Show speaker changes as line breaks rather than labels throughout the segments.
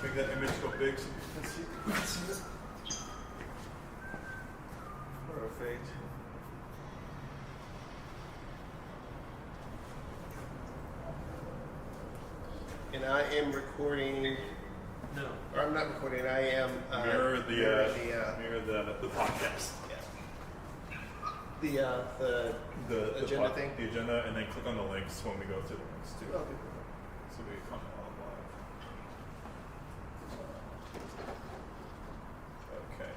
make that image go big so you can see it. Perfect.
And I am recording.
No.
Or I'm not recording. I am
mirror the podcast.
Yeah. The agenda thing.
The agenda, and then click on the links when we go through the links too.
Okay.
So we come on live. Okay.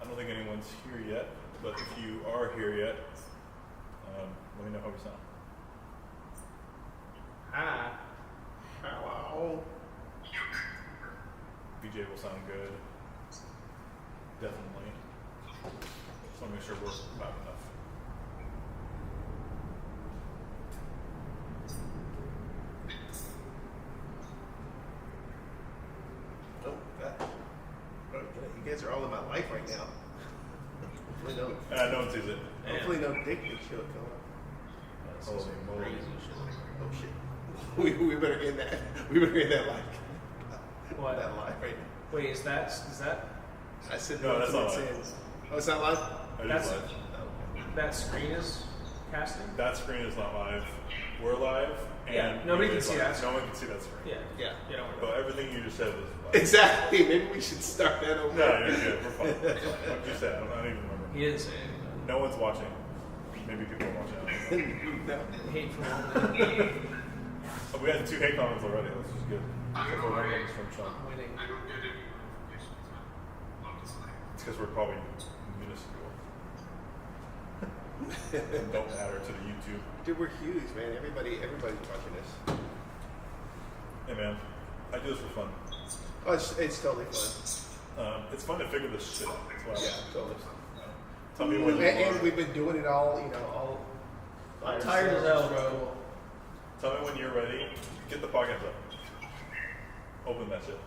I don't think anyone's here yet, but if you are here yet, let me know how we sound.
Hi.
Hello.
BJ will sound good. Definitely. Just want to make sure we're loud enough.
Oh, God. You guys are all in my life right now. Hopefully
No one sees it.
hopefully no dick pic show come up.
Holy moly.
Oh shit. We better end that. We better end that live.
What?
That live right now.
Wait, is that?
I said
No, that's not
live.
live.
Oh, it's not live?
That's
live.
that screen is casting?
That screen is not live. We're live. And
Yeah, nobody can
BJ's
see
live.
that
No one can see that screen.
Yeah.
Yeah.
Don't worry
But
about
everything you just said was live.
Exactly. Maybe we should start that over.
No, you're good. We're fine. That's fine. What did you say? I don't even remember.
it. He didn't say anything.
No one's watching. Maybe people are watching. I don't know.
No.
Hateful moment.
Oh, we had 2 hate comments already. This is good. Except for one of them is from Shaun.
Winning.
It's because we're probably minuscule. And don't matter to the YouTube.
Dude, we're huge, man. Everybody's watching this.
Hey man, I do this for fun.
Oh, it's totally fun.
It's fun to figure this shit out. That's why
Yeah, totally.
Tell me when you
And
are.
we've been doing it all, all.
I'm tired as hell, bro.
Tell me when you're ready. Get the podcast up. Open that shit.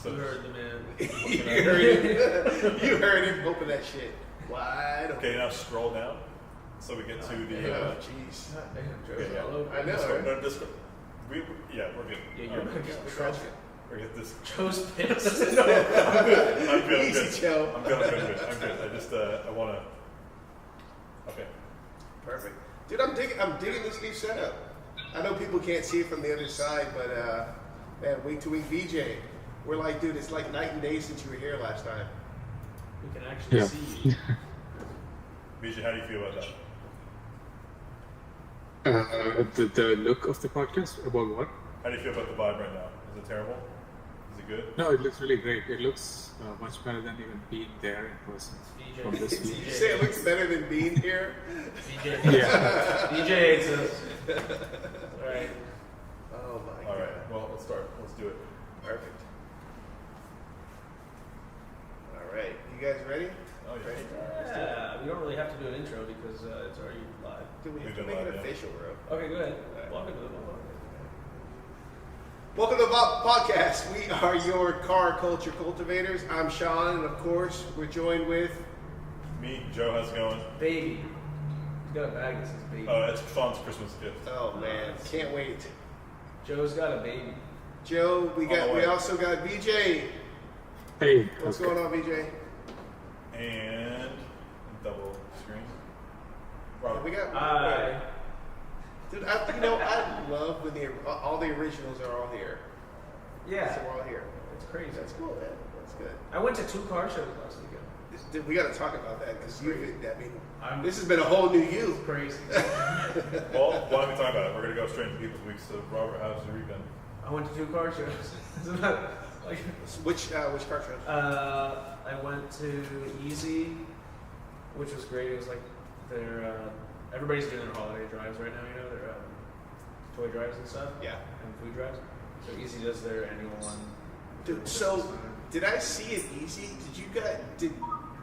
You heard the man.
You heard him. You heard him. Open that shit wide open.
Okay, now scroll down so we get to the.
Oh, jeez.
Okay, yeah.
I know.
Discord,
Right?
no, Discord. We're good.
Yeah, you're good.
Trust
We're get this.
Joe's pissed.
No, I'm good. I'm good.
Easy, Joe.
I'm good. I'm good. I just I wanna. Okay.
Perfect. Dude, I'm digging this new setup. I know people can't see it from the other side, but man, week to week VJ. We're like, dude, it's like night and day since you were here last time.
We can actually see you.
Bijay, how do you feel about that?
The look of the podcast? About what?
How do you feel about the vibe right now? Is it terrible? Is it good?
No, it looks really great. It looks much better than even being there in person. From this
Did
view.
you say it looks better than being here?
DJ.
Yeah.
DJ hates us. Alright.
Oh my
All
god.
right. Well, let's start. Let's do it.
Perfect. All right. You guys ready?
Oh yeah.
Ready?
Yeah, we don't really have to do an intro because it's already live.
Do we have
We've
to
been
make it
live, yeah.
official, bro?
Okay, go ahead.
Alright.
Welcome to the vlog.
Welcome to the podcast. We are your car culture cultivators. I'm Shaun, and of course, we're joined with.
Me, Joe, how's it going?
Baby. He's got a bag that says baby.
It's Sean's Christmas gift.
Oh man, can't wait.
Joe's got a baby.
Joe, we
On the way.
also got VJ.
Hey,
What's
okay.
going on, VJ?
And double screen.
Yeah,
Robert.
we got.
Hi.
Dude, I love when all the originals are all here.
Yeah.
So we're all here.
It's crazy.
That's cool, man. That's good.
I went to 2 car shows last weekend.
Dude, we got to talk about that because
I'm-
this has been a whole new you.
Crazy.
Well, why don't we talk about it? We're gonna go straight into people's weeks. So, Robert, how's your weekend?
I went to 2 car shows. It's not like,
Which car show?
I went to Easy, which was great. It was like their everybody's doing their holiday drives right now. You know, their toy drives and stuff.
Yeah.
And food drives. So Easy does their annual one.
Dude, so did I see it easy?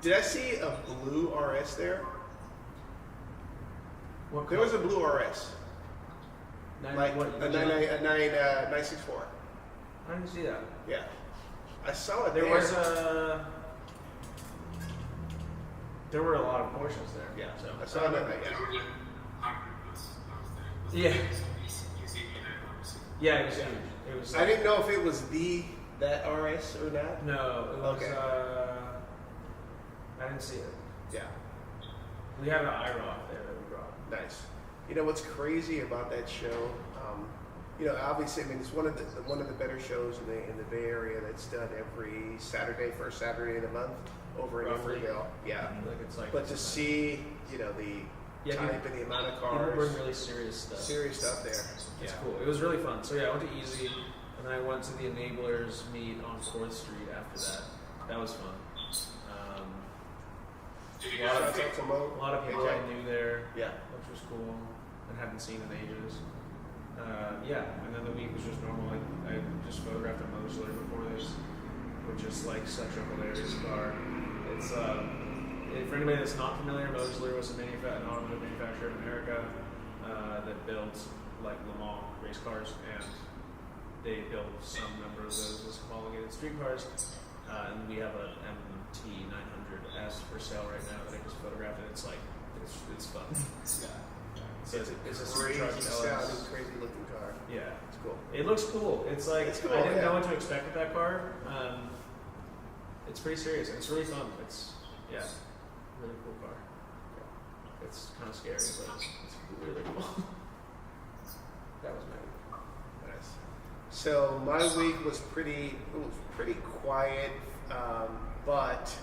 Did I see a blue RS there?
What
There was a blue RS, like
what,
a 964.
I didn't see that.
Yeah, I saw it.
There was there were a lot of Porsches there.
Yeah,
So
I saw that. Yeah.
Yeah.
You see me there, obviously.
Yeah, it was huge. It was.
I didn't know if it was that RS or not.
No, it was.
Okay.
I didn't see it.
Yeah,
We have an IROC there that we brought.
nice. You know what's crazy about that show? You know, obviously, I mean, it's one of the better shows in the Bay Area that's done every Saturday, first Saturday of the month over in
Roughly.
Emeryville. Yeah,
Like it's like.
but to see, you know, the type and the amount of
People
cars,
bring really serious stuff.
serious stuff there.
It's cool. It was really fun. So yeah, I went to Easy, and then I went to the Enablers meet on 4th Street after that. That was fun.
Did you
A lot
guys
of-
Shout out to Mo.
A lot of people
AJ.
I knew there,
Yeah,
which was cool, and hadn't seen in ages. Yeah, and then the week was just normal. I just photographed a Mosley before this, which is like such a hilarious car. It's for anybody that's not familiar, Mosley was an automotive manufacturer in America that built like Le Mans race cars, and they built some number of those as homologated street cars. And we have an MT 900S for sale right now that I just photographed, and it's like it's fun. Yeah. So it's a
crazy
supercharged LS.
sounding, crazy looking car.
Yeah.
It's cool.
It looks cool. It's like
It's cool,
I didn't
yeah.
know what to expect with that car. It's pretty serious. It's really fun. It's really cool car. It's kind of scary, but it's really cool. That was my week.
Nice. So my week was pretty quiet, but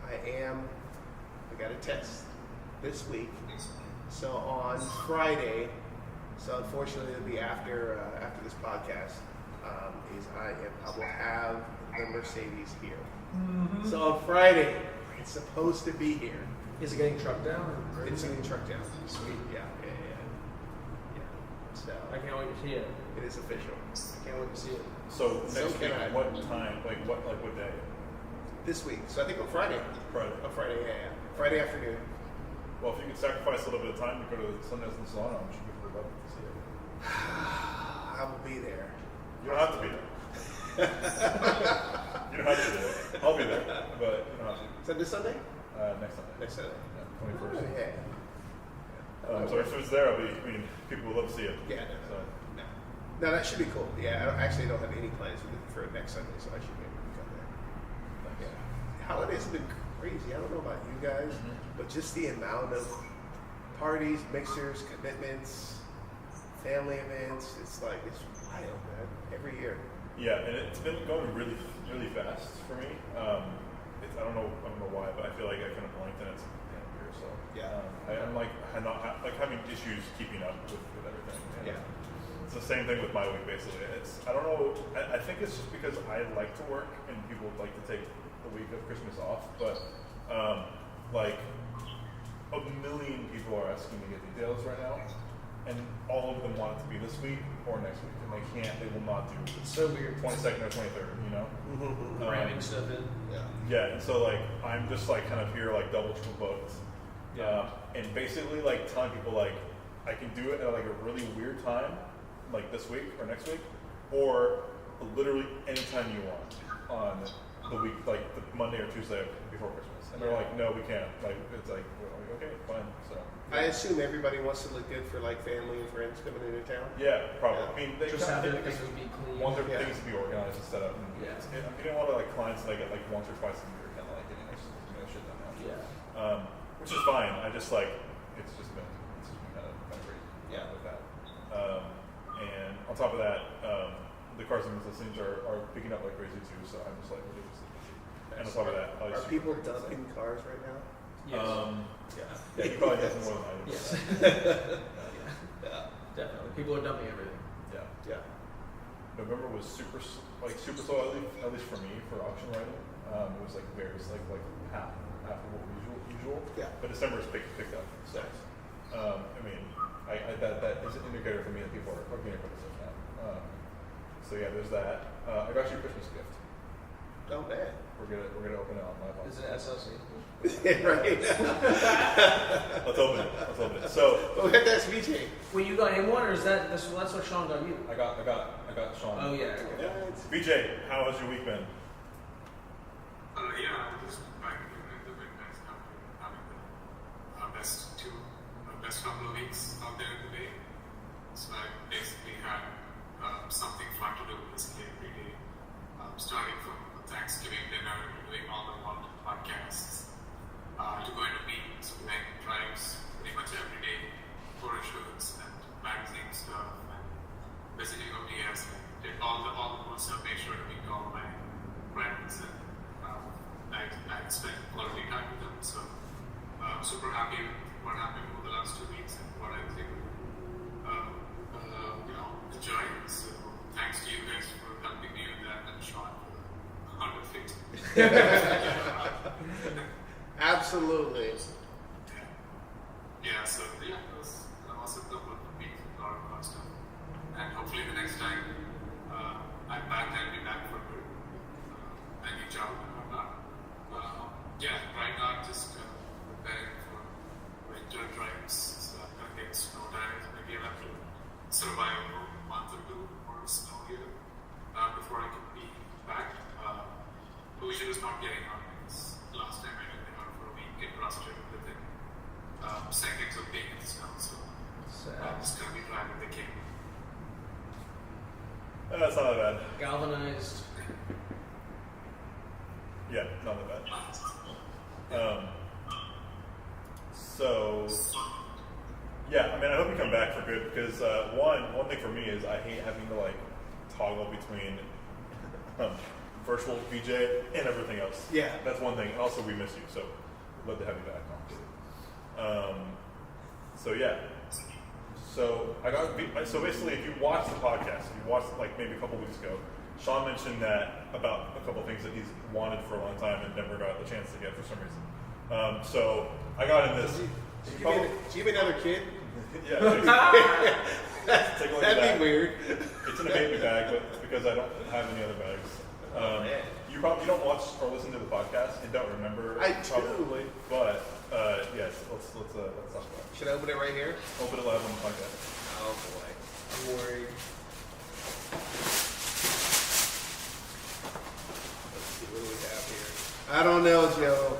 I got a test this week. So on Friday, so unfortunately it'll be after this podcast, I will have the Mercedes here.
Mm-hmm.
So on Friday, it's supposed to be here.
Is it getting trucked down? Or
It's getting trucked down.
Sweet.
Yeah. So
I can't wait to see it.
it is official.
I can't wait to see it.
So
So
next week,
can I.
what time? Like what day?
This week. So I think on Friday.
Friday.
On Friday, yeah. Friday afternoon.
Well, if you could sacrifice a little bit of time to go to Sundance and Solana, I'm sure people would love to see it.
I will be there.
You don't have to be there. You don't have to be there. I'll be there, but you don't have to.
So this Sunday?
Next Sunday.
Next Sunday.
Yeah,
Oh,
21st.
yeah.
So if it's there, people would love to see it.
Yeah,
So,
no, that should be cool. Yeah, I actually don't have any plans for next Sunday, so I should be able to come there. Yeah. Holidays have been crazy. I don't know about you guys, but just the amount of parties, mixers, commitments, family events, it's wild, man. Every year.
yeah, and it's been going really, really fast for me. I don't know why, but I feel like I kind of blanked and it's the end of the year. So
Yeah.
I'm like having issues keeping up with everything. And
Yeah.
it's the same thing with my week basically. I don't know. I think it's just because I like to work and people like to take the week of Christmas off, but like a million people are asking to get details right now, and all of them want it to be this week or next week, and they will not do
It's so weird.
22nd or 23rd, you know?
Ramming stuff in.
Yeah.
Yeah, and so like I'm just like kind of here like double triple booked, and basically like telling people like I can do it at like a really weird time, like this week or next week, or literally anytime you want on the week, like the Monday or Tuesday before Christmas, and they're like, no, we can't. Like it's like we're like, okay, fine. So
I assume everybody wants to look good for like family and friends coming into town.
yeah, probably.
Yeah.
I mean, they
Just
kind
have
of
it things would be clean.
want their
Yeah.
things to be organized and set up. And
Yeah.
I'm getting a lot of like clients that I get like once or twice a year, kind of like getting their shit done now.
Yeah.
Which is fine. I just like it's just been kind of crazy.
Yeah.
With that. And on top of that, the cars and listings are picking up like crazy too. So I'm just like ridiculously busy. And on top of that,
Are people dumping cars right now?
Yes.
Yeah, you probably have more than I do.
Yes.
Yeah.
Definitely. People are dumping everything.
Yeah.
Yeah.
November was super slow, at least for me, for auction writing. It was like half of what usual.
Yeah.
But December's picked up. So, I mean, that is an indicator for me that people are being able to stuff now. So yeah, there's that. I got you a Christmas gift.
Oh man.
We're gonna open it on live.
Is it SLC?
Right.
Let's open it. So
Well, we have to ask VJ.
Well, you got him one, or is that that's what Shaun got you?
I got Shaun.
Oh yeah. Okay.
Yeah. VJ, how has your week been?
Yeah, I'm just back in the midnight after having the best couple of weeks out there today.
Absolutely.
Yeah, so yeah, it was an awesome couple of weeks, a lot of fun stuff. And hopefully the next time I'm back, I'll be back for good. I need job and whatnot. Yeah, right now I'm just preparing for winter drives. So I'm going to get snow tires. Maybe I'll have to survive a month or two more snow here before I can be back. Pollution is not getting on. Last time I went out for a week, it rusted within seconds of being in the snow. So I'm just going to be driving the king.
That's not that bad.
Galvanized.
Yeah, not that bad. So, yeah, I mean, I hope you come back for good because one thing for me is I hate having to like toggle between virtual VJ and everything else.
Yeah.
That's one thing. And also, we miss you, so we'd love to have you back on. So yeah. So so basically, if you watch the podcast, if you watched like maybe a couple weeks ago, Shaun mentioned that about a couple of things that he's wanted for a long time and never got the chance to get for some reason. So I got in this.
Did you have another kid?
Yeah. Take a look at
That'd
that.
be weird.
It's in a baby bag, but it's because I don't have any other bags.
Man.
You probably don't watch or listen to the podcast and don't remember.
I do.
Probably, but yes, let's talk about it.
Should I open it right here?
Open it live on the podcast.
Oh boy.
I'm worried.
Let's see, what do we have here? I don't know, Joe.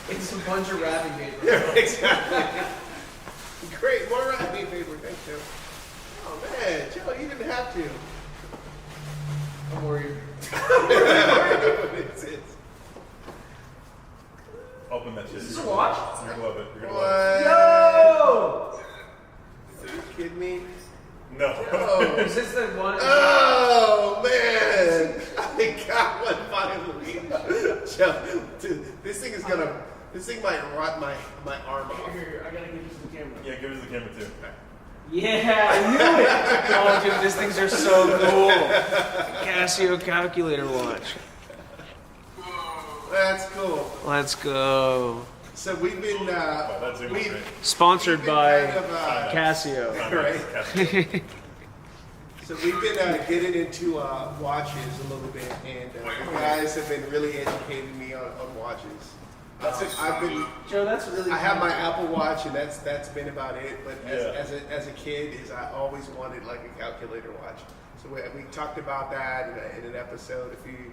It's a bunch of wrapping paper.
Exactly. Great, more wrapping paper. Thanks, Joe. Oh man, Joe, you didn't have to.
I'm worried.
Open that shit.
Is this a watch?
You're gonna love it. You're gonna
What?
love
Yo!
Are you kidding me?
it. No.
Oh,
Is this the one?
oh man! I got one finally. Joe, dude, this thing might rot my arm off.
Here, I gotta give this to the camera.
Yeah, give us the camera too.
Yeah, I knew it! Oh, dude, these things are so cool. Casio calculator watch.
That's cool.
Let's go.
So we've been
Wow, that zoom is
we've
great.
Sponsored
we've been
by
kind of,
Casio.
Right. So we've been getting into watches a little bit, and the guys have been really educating me on watches. I've been.
Joe, that's really
I have my Apple Watch, and that's been about it. But
Yeah.
as a kid, I always wanted like a calculator watch. So we talked about that in an episode a few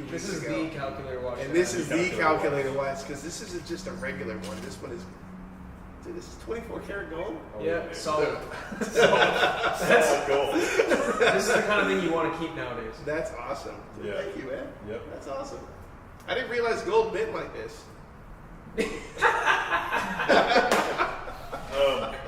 This
weeks
is
ago.
the calculator watch.
And this is the
Calculator
calculator watch because this isn't just a regular one. This one is, dude, this is 24 karat gold.
Yeah, solid.
Solid gold.
This is the kind of thing you want to keep nowadays.
That's awesome. Dude,
Yeah.
thank you, man.
Yep.
That's awesome. I didn't realize gold bent like this.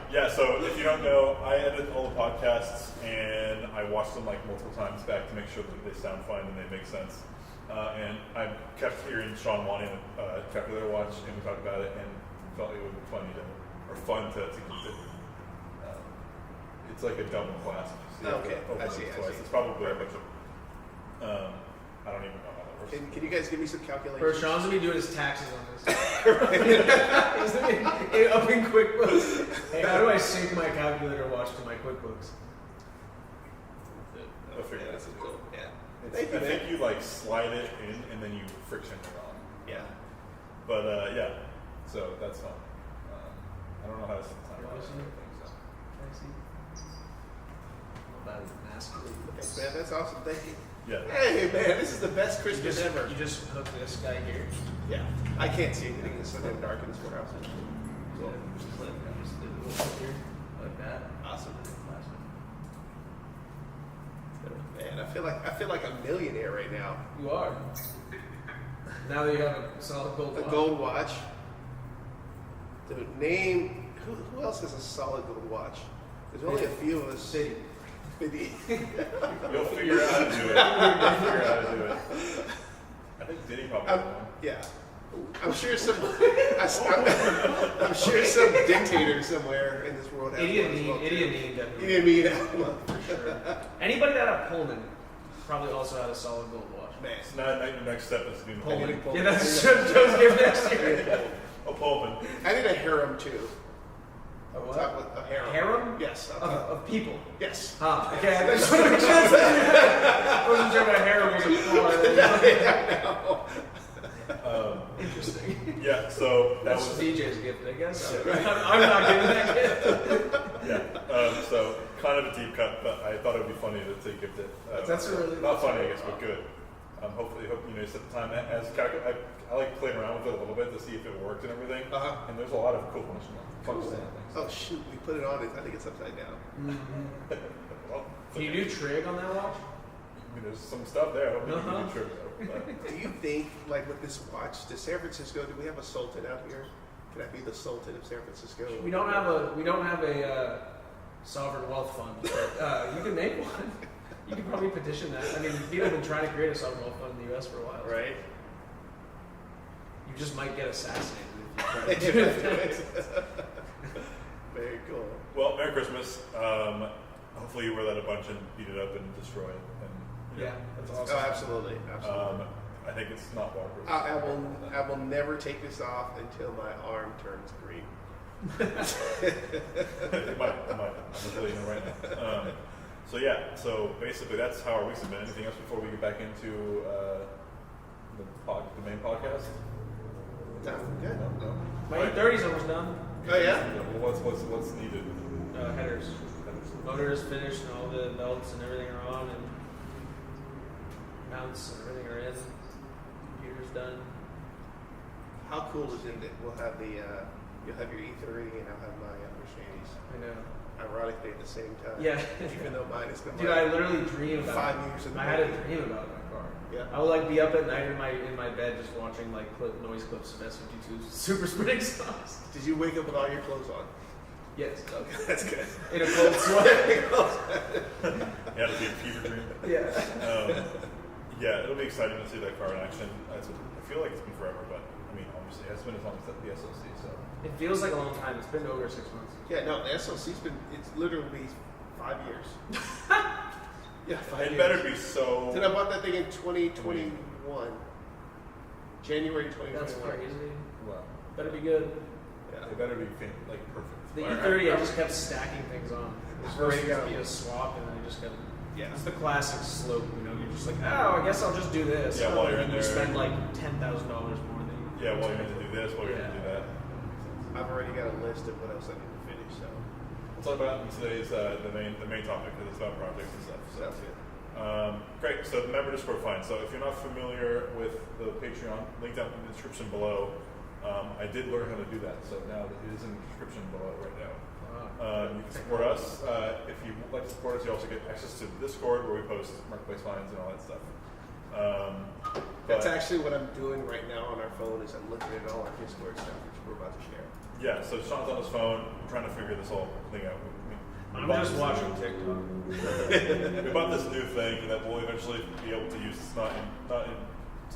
Yeah, so if you don't know, I edit all the podcasts and I watch them like multiple times back to make sure that they sound fine and they make sense. And I kept hearing Shaun wanting a calculator watch, and we talked about it, and felt it would be fun to consider. It's like a double clasp. So you have to
Okay,
open
I see,
it
I
twice.
see.
It's probably a bunch of. I don't even know how that works.
Can you guys give me some
Bro,
calculations?
Sean's gonna be doing his taxes on this. He's gonna be up in QuickBooks. Hey, how do I sync my calculator watch to my QuickBooks?
I'll figure
Yeah,
it
this is
out.
cool. Yeah.
It's-
Thank you,
I
man.
think you like slide it in and then you friction it on.
Yeah.
But yeah, so that's fun. I don't know how to set the timer on it, so.
Thanks, man. That's awesome. Thank you.
Yeah.
Hey, man, this is the best
You
Christmas ever.
just hook this guy here.
Yeah. I can't see anything. It's so damn dark in this warehouse.
Cool. Just clip it. Just do a little clip here, like that.
Awesome. Man, I feel like a millionaire right now.
You are. Now that you have a solid gold
A
watch.
gold watch. Dude, name who else has a solid gold watch? There's only a few of us.
City.
50.
You'll figure out how to do it. You'll figure out how to do it. I think Diddy probably had one.
Yeah. I'm sure I'm sure some dictator somewhere in this world has
Idiot
one as well.
Idiot
You didn't mean that one.
for sure. Anybody that had a Pullman. probably also had a solid gold watch.
Man.
It's not your next step is being
Pullman.
Yeah, that's Joe's gift next year.
a Pullman.
I need a harem too.
A
What's up with a harem?
Harem?
Yes.
Of people.
Yes.
Huh. Okay, I just want to make sure. I wasn't sure about harem was a car. Interesting.
Yeah, so that
That's
was
DJ's gift, I guess. I'm not giving that gift.
yeah. So kind of a deep cut, but I thought it would be funny to gift it.
That's really
not funny, I guess, but good. Hopefully, you know, you set the time as I like playing around with it a little bit to see if it worked and everything. And there's a lot of cool functionality.
Oh shoot, we put it on. I think it's upside down.
Well,
Can you do trig on that watch?
I mean, there's some stuff there. I don't think you can do trip though. But
Do you think, like with this watch, does San Francisco? Do we have a sultan out here? Can I be the sultan of San Francisco?
We don't have a sovereign wealth fund, but you can make one. You can probably petition that. I mean, people have been trying to create a sovereign wealth fund in the U.S. for a while.
Right.
You just might get assassinated if you try to do it.
Very cool.
well, Merry Christmas. Hopefully, you wear that a bunch and beat it up and destroy it. And you know,
Yeah, that's
Oh,
awesome.
absolutely, absolutely.
I think it's not waterproof.
I will never take this off until my arm turns green.
It might. I'm just letting you know right now. So yeah. So basically, that's how our weeks have been. Anything else before we get back into the main podcast?
No, good.
No.
My 830's almost done.
Oh yeah.
Well, what's needed?
Headers. Motors finished and all the belts and everything are on and mounts and everything are in. Computer's done.
How cool is it that we'll have the you'll have your E30 and I'll have my Mercedes.
I know.
Ironically at the same time.
Yeah.
Even though mine has been
Dude, I literally dream about
5 years in the
I had a
making.
dream about my car.
Yeah.
I would like be up at night in my bed just watching like noise clips of S52 super spinning songs.
Did you wake up with all your clothes on?
Yes. Okay.
That's good.
In a cold sweat.
Yeah, it'll be a fever dream.
Yeah.
Yeah, it'll be exciting to see that car in action. I feel like it's been forever, but I mean, obviously, it's been as long as the SoC. So
It feels like a long time. It's been over 6 months.
Yeah, no, the SoC's been it's literally 5 years. Yeah, 5 years.
it better be so.
Then I bought that thing in 2021. January 2021.
That's crazy.
Well,
Better be good.
Yeah.
it better be like perfect.
The
Alright.
E30, I just kept stacking things on. It was supposed
Ready to
to
go.
be a swap, and then I just kept.
Yeah.
It's the classic slope, you know. You're just like, oh, I guess I'll just do this.
Yeah, while you're in
You
there.
spend like $10,000 more than you.
Yeah, well, you're going to do this, well, you're going to do that.
I've already got a list of what else I need to finish. So
We'll talk about today's the main topic because it's about projects and stuff. So.
sounds good.
Great. So the member Discord fine. So if you're not familiar with the Patreon, link down in the description below. I did learn how to do that, so now it is in the description below right now. You can support us. If you would like to support us, you also get access to the Discord where we post marketplace finds and all that stuff.
That's actually what I'm doing right now on our phone. Is I'm looking at all our Discord stuff, which we're about to share.
Yeah. So Shaun's on his phone, trying to figure this whole thing out.
I'm just watching TikTok.
We bought this new thing that we'll eventually be able to use. It's not in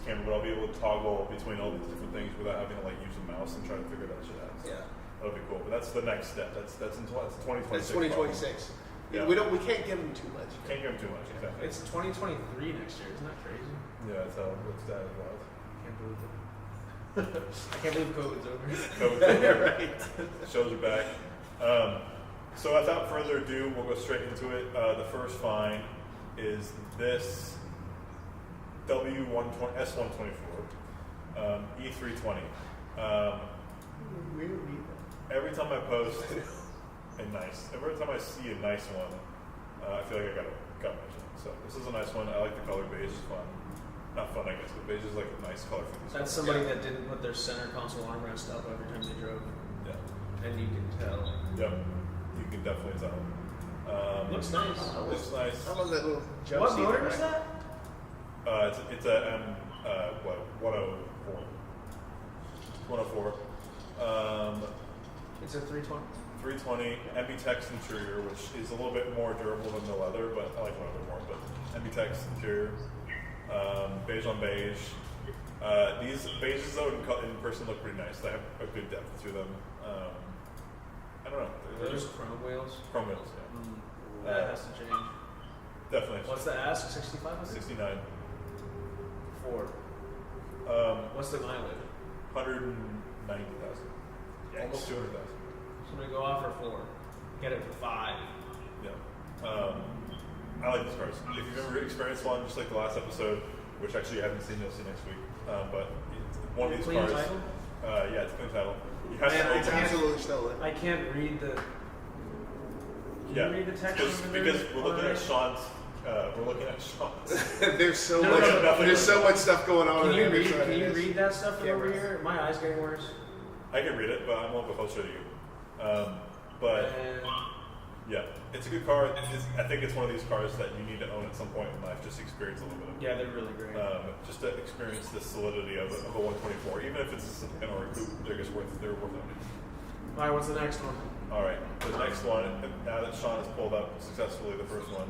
camera, but I'll be able to toggle between all these different things without having to like use a mouse and try to figure that shit out. So
Yeah.
that'll be cool. But that's the next step. That's in 2026.
It's 2026.
Yeah.
We can't give them too much.
Can't give them too much. Exactly.
It's 2023 next year. Isn't that crazy?
Yeah, that's how it's that as well.
Can't believe it. I can't believe COVID's over.
Right.
Shows are back. So without further ado, we'll go straight into it. The first find is this S124 E320. Every time I post every time I see a nice one, I feel like I gotta mention it. So this is a nice one. I like the color. Beige is fun. Not fun, I guess, but beige is like a nice color for these.
That's somebody that didn't put their center console armrest up every time they drove,
Yeah.
and you can tell.
Yep. You can definitely tell.
Looks nice.
Looks nice.
I love that little jump
What
seat
motor
right
is
back.
that?
It's a 104. 104.
It's a 320.
320 MBTEX interior, which is a little bit more durable than the leather, but I like leather more. But MBTEX interior, beige on beige. These beiges though in person look pretty nice. They have a good depth to them. I don't know.
There's chrome wheels.
Chrome wheels. Yeah.
That has to change.
Definitely.
What's the ask? 6,500?
69.
Ford. What's the mileage?
190,000. Almost 200,000.
So I'm gonna go off for 4. Get it for 5.
Yeah. I like these cars. If you've ever experienced one, just like the last episode, which actually you haven't seen, you'll see next week. But it's one of these
Clean
cars.
title?
Yeah, it's a clean title. You have
Man,
to
It's absolutely stolen.
I can't read the. Can
Yeah,
you read the text?
because we're looking at Shaun's.
There's so
No,
much.
no, no.
There's so much stuff going on.
Can you
in there.
read? Can you read that stuff from
Yeah,
over
right.
here? My eyes getting worse.
I can read it, but I'm a little bit closer to you. But
And
yeah, it's a good car. I think it's one of these cars that you need to own at some point in life, just to experience a little bit of it.
yeah, they're really great.
Just to experience the solidity of a 124, even if it's a sedan or a coupe, they're worth owning.
All right, what's the next one?
All right, the next one, now that Shaun has pulled up successfully the first one.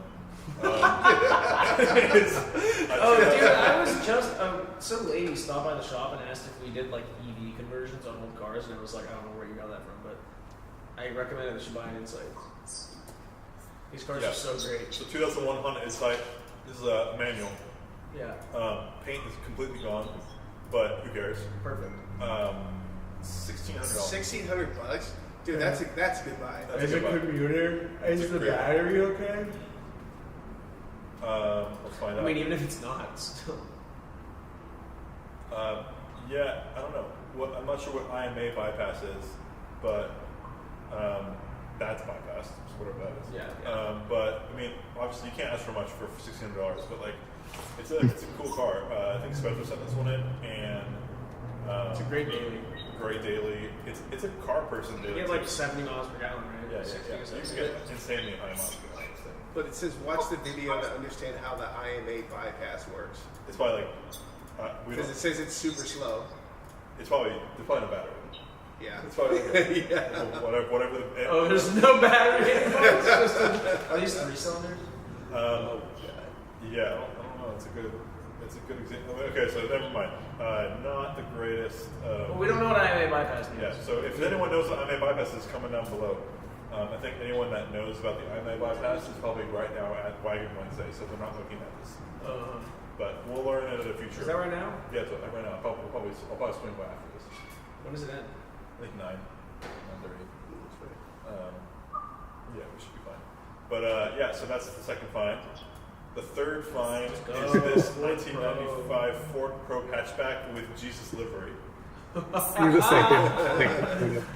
Is
Oh, dude, I was just some lady stopped by the shop and asked if we did like EV conversions on old cars, and I was like, I don't know where you got that from, but I recommended that she buy an Insight. These cars are so great.
So 2001 Honda Insight. This is a manual.
Yeah,
Paint is completely gone, but who cares?
perfect.
$1,600.
$1,600, dude. That's a good buy.
That's a good buy.
computer?
Is the
battery okay?
Let's find out.
I mean, even if it's not, still.
Yeah, I don't know. I'm not sure what IMA bypass is, but that's bypass, so whatever that is.
Yeah.
But I mean, obviously you can't ask for much for $1,600, but like, it's a cool car. I think Spencer sent this one in, and
It's a great daily.
great daily. It's a car person
You
daily.
get like 70 miles per gallon, right?
yeah.
60 or
You
70.
can get insanely high miles per gallon.
But it says watch the video to understand how the IMA bypass works.
It's probably like we
Because
don't.
it says it's super slow.
It's probably no battery.
Yeah.
It's probably like
Yeah.
whatever.
Oh, there's no battery. It's just are these 3-cylinders?
Yeah, I don't know. It's a good example. Okay, so never mind. Not the greatest.
Well, we don't know what IMA bypass means.
Yeah. So if anyone knows what IMA bypass is, comment down below. I think anyone that knows about the IMA bypass is probably right now at Wagon Wednesday, so they're not looking at this. But we'll learn it in the future.
Is that right now?
Yeah, it's right now. I'll probably swing by after this.
When does it end?
I think 9:30. Yeah, we should be fine. But yeah, so that's the second find. The third find is this 1995 Ford Probe hatchback with Jesus livery.
See the second.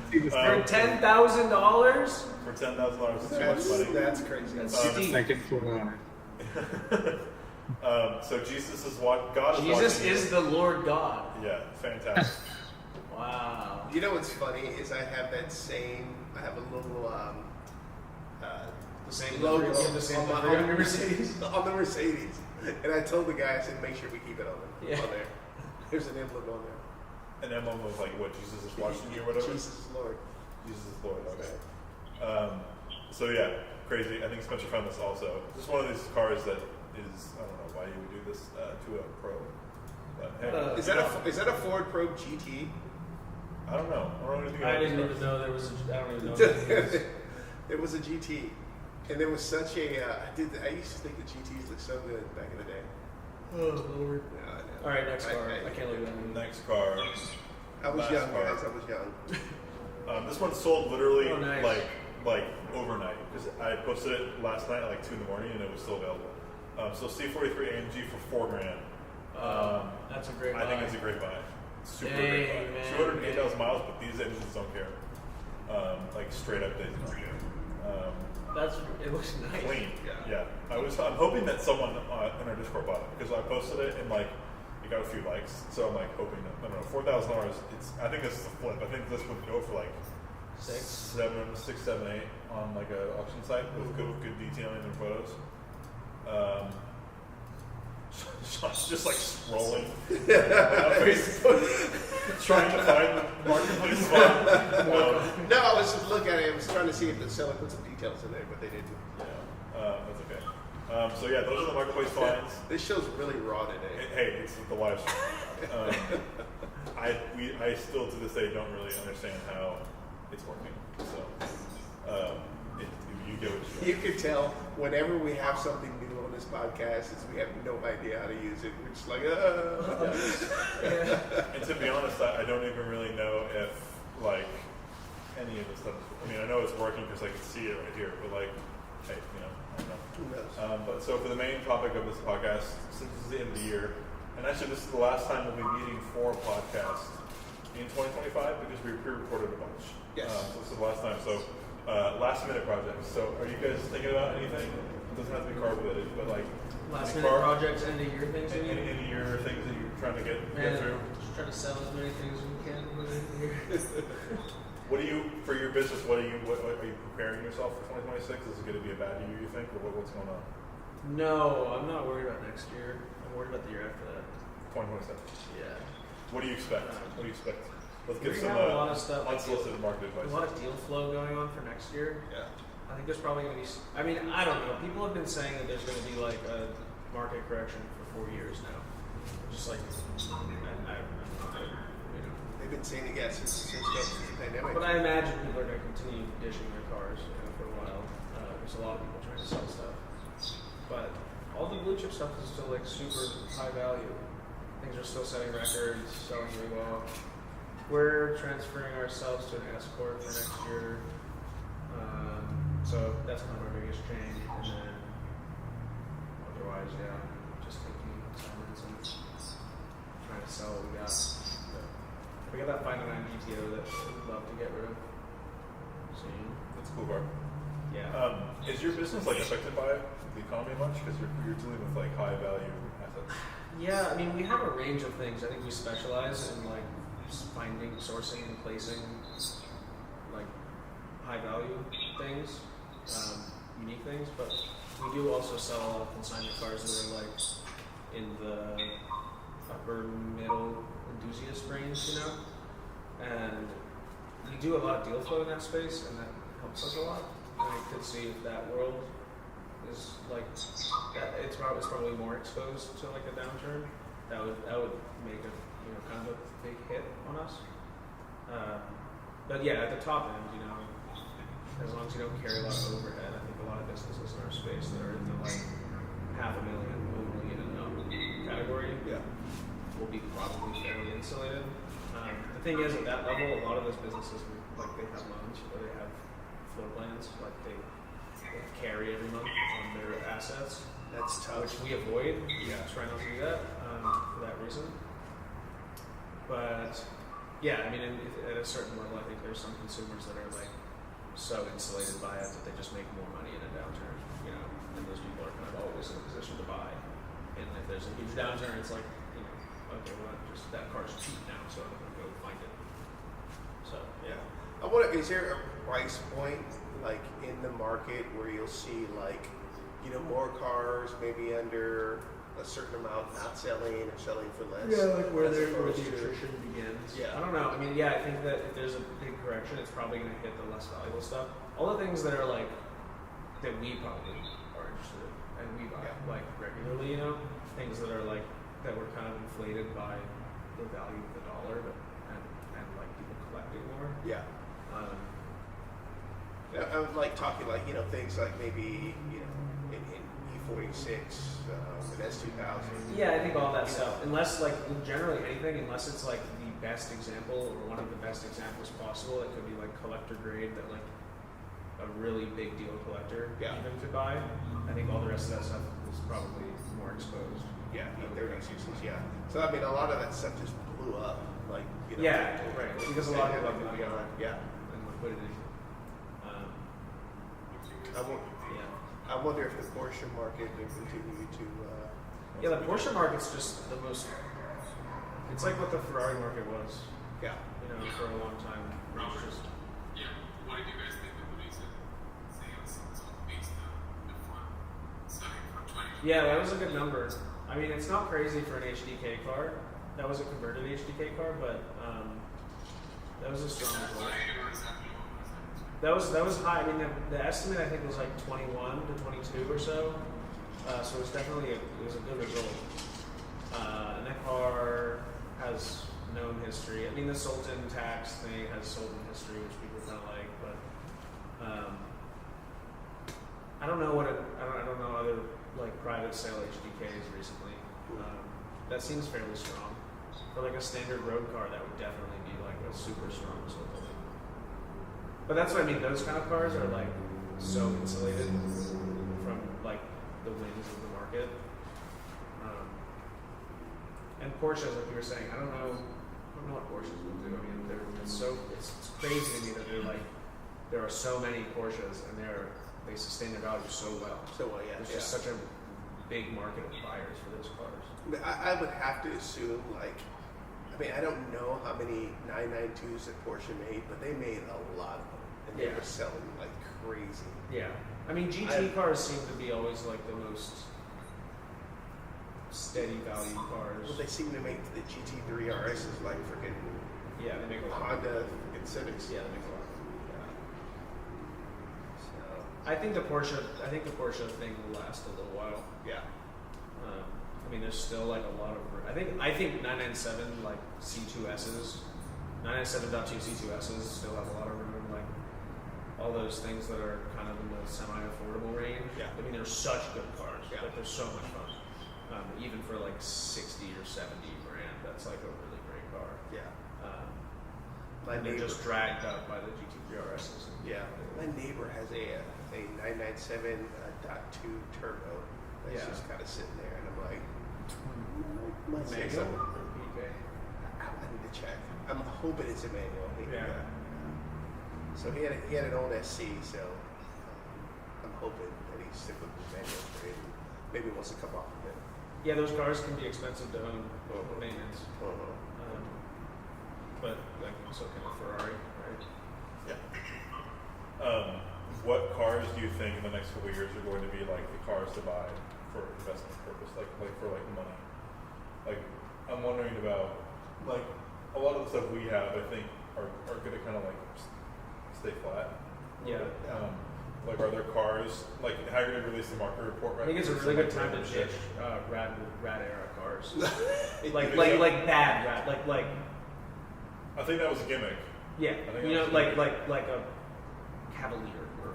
See the
For
second.
$10,000?
For $10,000, it's too much money.
That's crazy.
That's
See the
steep.
second for
So Jesus is what God is
Jesus
watching.
is the Lord God.
Yeah, fantastic.
Wow.
You know what's funny is I have that same. I have a little
The same
logo
livery- the same livery on your Mercedes.
on the Mercedes, and I told the guy, I said, make sure we keep it on
Yeah.
there. There's an emblem on there.
An emblem of like what Jesus is watching you or whatever.
Jesus is Lord.
Jesus is Lord. Okay. So yeah, crazy. I think Spencer found this also. Just one of these cars that is, I don't know why you would do this to a pro. But hey,
Is that a Ford Probe GT?
I don't know. I don't know anything
I
about
didn't
these
even
cars.
know there was I don't even know. What it is.
There was a GT, and there was such a. I used to think the GTs looked so good back in the day.
Oh, Lord.
No, I know.
All right, next car. I can't look at that.
Next car.
I was
Last
young,
car.
guys. I was young.
This one sold literally
Oh, nice.
like overnight because I posted it last night at like 2 in the morning and it was still available. So C43 AMG for $4,000.
That's a great buy.
I think it's a great buy. Super
Dang,
great buy.
man.
208,000 miles, but these engines don't care. Like straight up, they don't care.
It looks nice.
Clean.
Yeah.
I'm hoping that someone in our Discord bought it because I posted it and like it got a few likes. So I'm like hoping that I don't know $4,000. I think this is a flip. I think this would go for like
6,
7, 8 on like an auction site with good detailing and photos. Sean's just like scrolling on Facebook, trying to find the marketplace spot.
No, I was just looking at it. I was trying to see if the seller put some details in there, but they didn't.
That's okay. So yeah, those are the marketplace finds.
This show's really raw today.
Hey, it's the live stream. I still to this day don't really understand how it's working. So you you get what you
You
get.
can tell whenever we have something new on this podcast, is we have no idea how to use it. We're just like,
And to be honest, I don't even really know if like any of the stuff. I mean, I know it's working because I can see it right here, but like, hey, I don't know.
Who knows?
But so for the main topic of this podcast, since this is the end of the year, and actually this is the last time we'll be meeting for a podcast in 2025 because we pre-recorded a bunch.
Yes.
So this is the last time. So last minute projects. So are you guys thinking about anything? It doesn't have to be car related, but like
Last
any
minute projects, end of year things.
any, any of your things that you're trying to get through.
Just trying to sell as many things as we can within the year.
What do you for your business? What are you preparing yourself for 2026? Is it going to be a bad year? You think, or what's going on?
No, I'm not worried about next year. I'm worried about the year after that.
2027.
Yeah.
What do you expect? What do you expect? Let's
We're
give
gonna
some
have a lot of stuff, like
unsolicited market advice.
a lot of deal flow going on for next year.
Yeah.
I think there's probably going to be. I mean, I don't know. People have been saying that there's going to be like a market correction for 4 years now. Just like,
They've been saying it, since the pandemic.
But I imagine people are going to continue dishing their cars for a while. There's a lot of people trying to sell stuff. But all the blue chip stuff is still like super high value. Things are still setting records, selling really well. We're transferring ourselves to an S corp for next year. So that's kind of our biggest change. And then otherwise, yeah, just taking assignments and trying to sell what we got. We got that 509 GTO that we'd love to get rid of soon.
That's a cool car.
Yeah.
Is your business like affected by the economy much? Because you're dealing with like high value assets.
Yeah, I mean, we have a range of things. I think we specialize in like finding, sourcing, and placing like high value things, unique things. But we do also sell a lot of consignment cars that are like in the upper middle enthusiast range, And we do a lot of deal flow in that space, and that helps us a lot. And I could see if that world is like that, it's probably more exposed to like a downturn. That would make a kind of a big hit on us. But yeah, at the top end, as long as you don't carry a lot of overhead, I think a lot of businesses in our space that are in the like $500,000, $1 million and up category will be probably fairly insulated. The thing is, at that level, a lot of those businesses like they have loans or they have floor plans, like they carry every month on their assets.
That's tough.
Which we avoid. Try not to do that for that reason. But yeah, I mean, at a certain level, I think there's some consumers that are like so insulated by it that they just make more money in a downturn. And those people are kind of always in a position to buy. And if there's a huge downturn, it's like, okay, well, just that car's cheap now, so I'm gonna go find it. So yeah.
I wonder, is there a price point like in the market where you'll see like, more cars maybe under a certain amount not selling or selling for less?
Yeah, like where
as
the
opposed to-
attrition begins.
Yeah.
I don't know. I mean, yeah, I think that if there's a big correction, it's probably going to hit the less valuable stuff. All the things that are like, that we probably are interested in and we buy like regularly, things that are like, that were kind of inflated by the value of the dollar, but and like people collecting more.
Yeah. I would like talking like, things like maybe, in E46, an S2000.
Yeah, I think all that stuff. Unless like generally anything, unless it's like the best example or one of the best examples possible, it could be like collector grade that like a really big deal collector even could buy. I think all the rest of that stuff is probably more exposed.
Yeah, E36s, yeah. So I mean, a lot of that stuff just blew up, like,
Yeah, right. Because a lot of people have
pandemic
money on it.
Yeah.
And liquidity.
I wonder if the Porsche market will continue to.
Yeah, the Porsche market's just the most. It's like what the Ferrari market was.
Yeah.
For a long time. It's just.
What did you guys think of the recent sales of these F1 selling for 20?
Yeah, that was a good number. I mean, it's not crazy for an HDK car. That was a converted HDK car, but that was a strong result. That was high. I mean, the estimate I think was like 21 to 22 or so. So it was definitely it was a good result. And that car has known history. I mean, the Sultan tax thing has Sultan history, which people kind of like, but I don't know I don't know other like private sale HDKs recently. That seems fairly strong. For like a standard road car, that would definitely be like a super strong result. But that's what I mean. Those kind of cars are like so insulated from like the winds of the market. And Porsches, like you were saying, I don't know what Porsches will do. I mean, it's crazy to me that there are so many Porsches and they sustain their value so well.
So well, yeah.
There's just such a big market of buyers for those cars.
I would have to assume, like, I mean, I don't know how many 992s that Porsche made, but they made a lot of them, and they were selling like crazy.
Yeah, I mean, GT cars seem to be always like the most steady value cars.
Well, they seem to make the GT3 RSs like freaking
they make a lot.
Honda freaking Civics.
Yeah, they make a lot. So I think the Porsche thing will last a little while.
Yeah.
I mean, there's still like a lot of. I think 997 like C2Ss, 997.2 C2Ss still have a lot of room. Like all those things that are kind of in the semi-affordable range.
Yeah.
I mean, they're such good cars.
Yeah.
Like they're so much fun. Even for like 60 or 70 grand, that's like a really great car.
Yeah.
And they're just dragged up by the GT3 RSs.
Yeah. My neighbor has a 997.2 turbo that's just kind of sitting there, and I'm like, might say
Manual
something.
or PK?
I need to check. I'm hoping it's a manual.
Yeah.
So he had an old SC, so I'm hoping that he stick with the manual for it. Maybe wants to come off of it.
Yeah, those cars can be expensive to own for maintenance. But like so can a Ferrari, right?
Yeah. What cars do you think in the next couple of years are going to be like the cars to buy for investment purpose, like for like money? Like I'm wondering about like a lot of the stuff we have. I think are going to kind of like stay flat.
Yeah.
Like, are there cars, like, how are you going to release the market report, right?
I think it's a really good time to ditch rad era cars. like bad rad, like.
I think that was a gimmick.
Yeah, you know, like a Cavalier or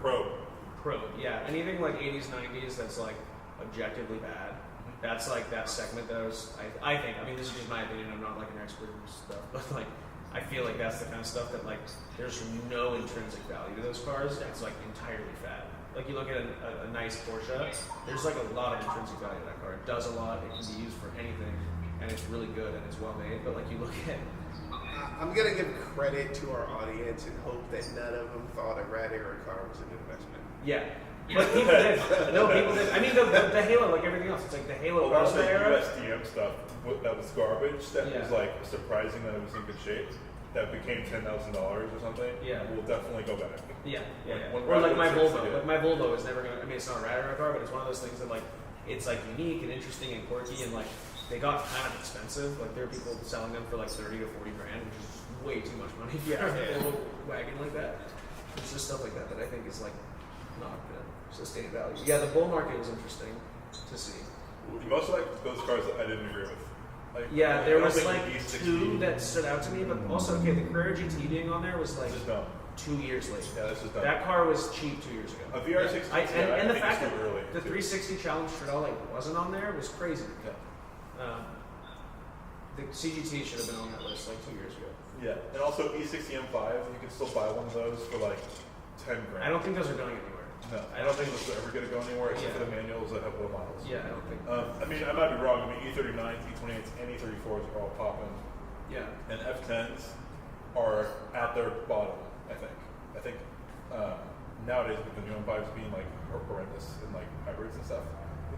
Probe. Yeah, anything like 80s, 90s that's like objectively bad. That's like that segment that I think. I mean, this is just my opinion. I'm not like an expert in stuff, but like. I feel like that's the kind of stuff that like there's no intrinsic value to those cars. It's like entirely fad. Like you look at a nice Porsche, there's like a lot of intrinsic value to that car. It does a lot. It can be used for anything, and it's really good and it's well made. But like you look at,
I'm gonna give credit to our audience and hope that none of them thought a rad era car was an investment.
yeah. But people did. No, people did. I mean, the Halo, like everything else, it's like the Halo
A lot of the
era.
USDM stuff that was garbage, that was like surprising that it was in good shape, that became $10,000 or something.
Yeah.
We'll definitely go back.
Yeah.
When
Or like my
Volvo
Volvo. Like my Volvo is never gonna. I mean, it's not a rad era car, but it's one of those things that like it's like unique and interesting and quirky, and like they got kind of expensive. Like there are people selling them for like 30 to 40 grand, which is way too much money for a little wagon like that. It's just stuff like that I think is like not gonna sustain value. Yeah, the bull market was interesting to see.
Most of like those cars that I didn't agree with. Like,
Yeah,
I
there
don't
was
think
like
the E60
two that stood out to me, but also okay, the Carrera GT being on there was like
This is dumb.
2 years late.
Yeah, this is dumb.
That car was cheap 2 years ago.
A VR60.
And the
think
fact
it's
that
too early.
the 360 Challenge Stradale like wasn't on there was crazy. The CGT should have been on that list like 2 years ago.
Yeah, and also E60 M5, you can still buy one of those for like 10 grand.
I don't think those are going anywhere.
No, I don't think those are ever going to go anywhere except for the manuals that have low miles.
Yeah, I don't think.
I mean, I might be wrong. I mean, E39s, E28s, and E34s are all popping.
Yeah.
And F10s are at their bottom, I think. Nowadays with the new M5s being like horrendous and like hybrids and stuff,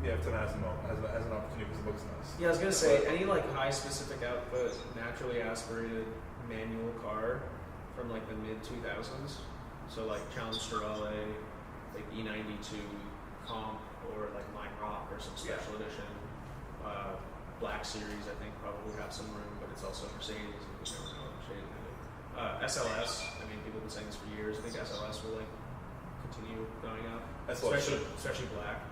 the F10 has an opportunity because it looks nice.
Yeah, I was gonna say any like high specific output, naturally aspirated manual car from like the mid 2000s. So like Challenge Stradale, like E92 Comp, or like Mine Rock or some special edition. Black Series, I think, probably have some room, but it's also Mercedes. And you never know what Mercedes will do. SLS, I mean, people have been saying this for years. I think SLS will like continue going up, especially black.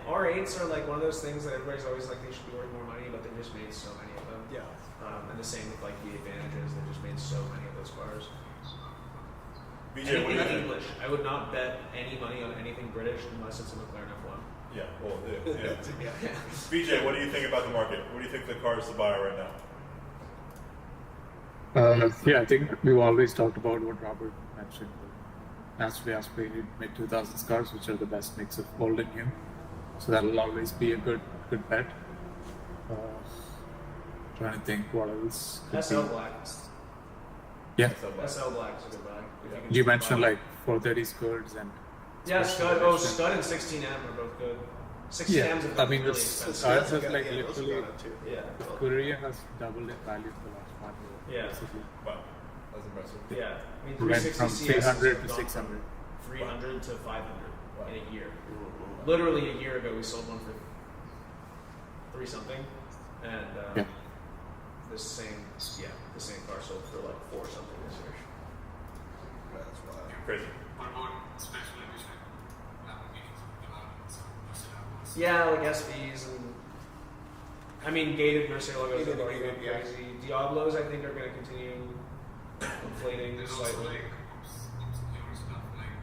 R8s are like one of those things that everybody's always like they should be worth more money, but they just made so many of them.
Yeah.
And the same with like the Advantages, they just made so many of those cars.
BJ, what do you
Anything
think?
English. I would not bet any money on anything British unless it's a McLaren F1.
Yeah, well, yeah.
Yeah.
BJ, what do you think about the market? What do you think the cars to buy are right now?
Yeah, I think we've always talked about what Robert mentioned. Naturally aspirated mid 2000s cars, which are the best mix of old and new. So that'll always be a good bet. Trying to think what else. Could
SL
be.
Black.
Yeah.
SL Black is a good buy. If can
You
just
mentioned
buy it.
like 430 Scuds and.
Yeah,
special
Scud. Oh,
edition.
Scud and 16M are both good. 16Ms
Yeah,
have been
I mean,
really
it's-
expensive.
Ours
Those
has
got-
like
yeah, those
literally-
got up too.
Yeah.
Korea has doubled in value for the last 1 year.
Yeah.
Basically.
Wow, that's impressive.
Yeah. I mean,
Went
360
from
CS
300
has
to
gone
600.
from 300 to 500
Wow.
in a year. Literally a year ago, we sold one for 3 something, and
Yeah.
the same car sold for like 4 something this year.
That's wild.
Crazy.
What about special edition meetings with developments or Murciélagos?
Yeah, like SVs and I mean gated Murciélagos
Gated,
have already
gated,
gone
yeah.
crazy. Diablos I think are going to continue inflating
There's also
slightly.
like obscure stuff like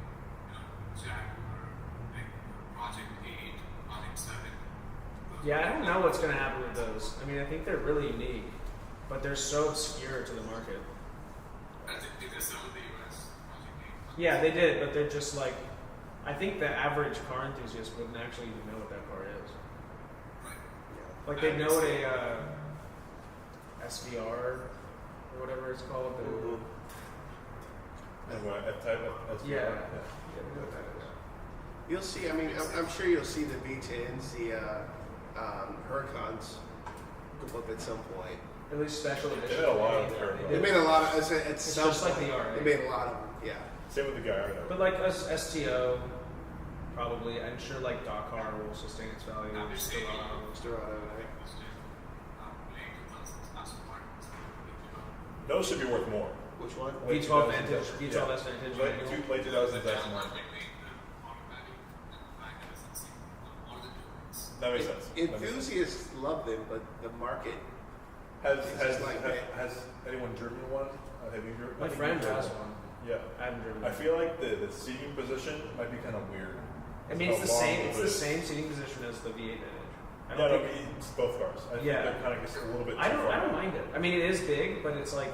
Jaguar, like Project 8, Project 7.
Yeah, I don't know what's going to happen with those. I mean, I think they're really unique, but they're so obscure to the market.
I think they just sell in the US, Project 8.
Yeah, they did, but they're just like, I think the average car enthusiast wouldn't actually even know what that car is.
Right.
Like they know what a SVR or whatever it's called.
Mhm.
And what, F-Type?
Yeah.
Yeah.
Yeah, they know what that is.
You'll see. I mean, I'm sure you'll see the V10s, the Huracans go up at some point.
At least special edition.
did a lot of
They
Huracans.
They
did.
made a lot of. It's
It's
some
just like
point.
the RA.
They made a lot of them. Yeah.
Same with the Gallardo.
But like us STO, probably. I'm sure like Dakar will sustain its value.
Now they're saying
Still,
Dorado, right?
late 2000s Aston Martins.
Those should be worth more.
Which one?
Late
V12
2000s,
Vantage, V12
yeah.
S Vantage.
Late,
manual.
late 2000s Aston Martin. That makes sense. That makes sense.
Enthusiasts love them, but the market.
Has,
It's
has,
just like
has,
that.
has anyone driven one? Have you driven?
My
I think
friend
you've driven
has one.
Yeah.
I haven't driven
I
it.
feel like the seating position might be kind of weird.
I mean, it's the
How long
same. It's
it
the
is.
same seating position as the V8 Vantage. I
Yeah,
don't
no,
think.
it's both cars. I think
Yeah.
they're kind of just a little bit.
I
too
don't.
far.
I don't mind it. I mean, it is big, but it's like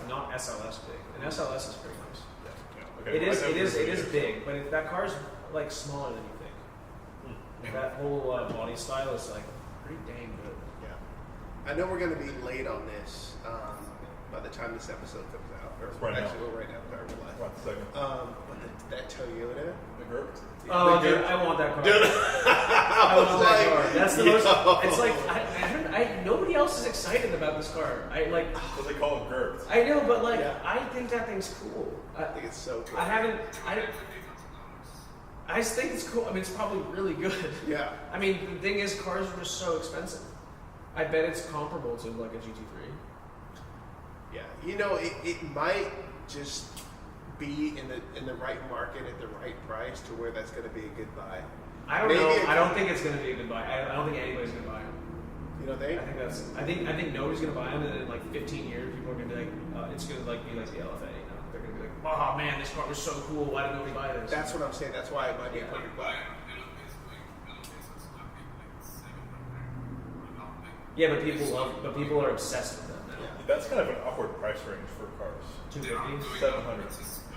not SLS big. And SLS is pretty nice.
Yeah. Okay,
It
well,
is.
I
It
know
is.
you're
It is
good.
big, but that car's like smaller than you think. That whole body style is like pretty dang good.
Yeah. I know we're going to be late on this by the time this episode comes out. Or
Right now.
actually, we're right now. Our live.
One second.
But that Toyota.
The Gert?
Oh,
the
dude,
Gert-
I want that car.
Dude,
I
was
want that
like,
car. That's the
yo.
most. It's like I nobody else is excited about this car. I like.
Because they call it Gert.
I know, but like
Yeah.
I think that thing's cool.
I think it's so cool.
I haven't. I just think it's cool. I mean, it's probably really good.
Yeah.
I mean, the thing is, cars are just so expensive. I bet it's comparable to like a GT3.
Yeah. You know, it might just be in the right market at the right price to where that's going to be a good buy.
I don't
Maybe
know.
it
I don't
could-
think it's going to be a good buy. I don't think anybody's going to buy them.
You know, they.
I think nobody's going to buy them, and in like 15 years, people are going to be like, it's going to like be like the LFA. You know, they're going to be like, oh man, this car was so cool. Why did nobody buy this?
That's what I'm saying. That's why it might be a perfect buy.
Yeah, but people are obsessed with them now.
Yeah.
That's kind of an awkward price range for cars.
250.
700.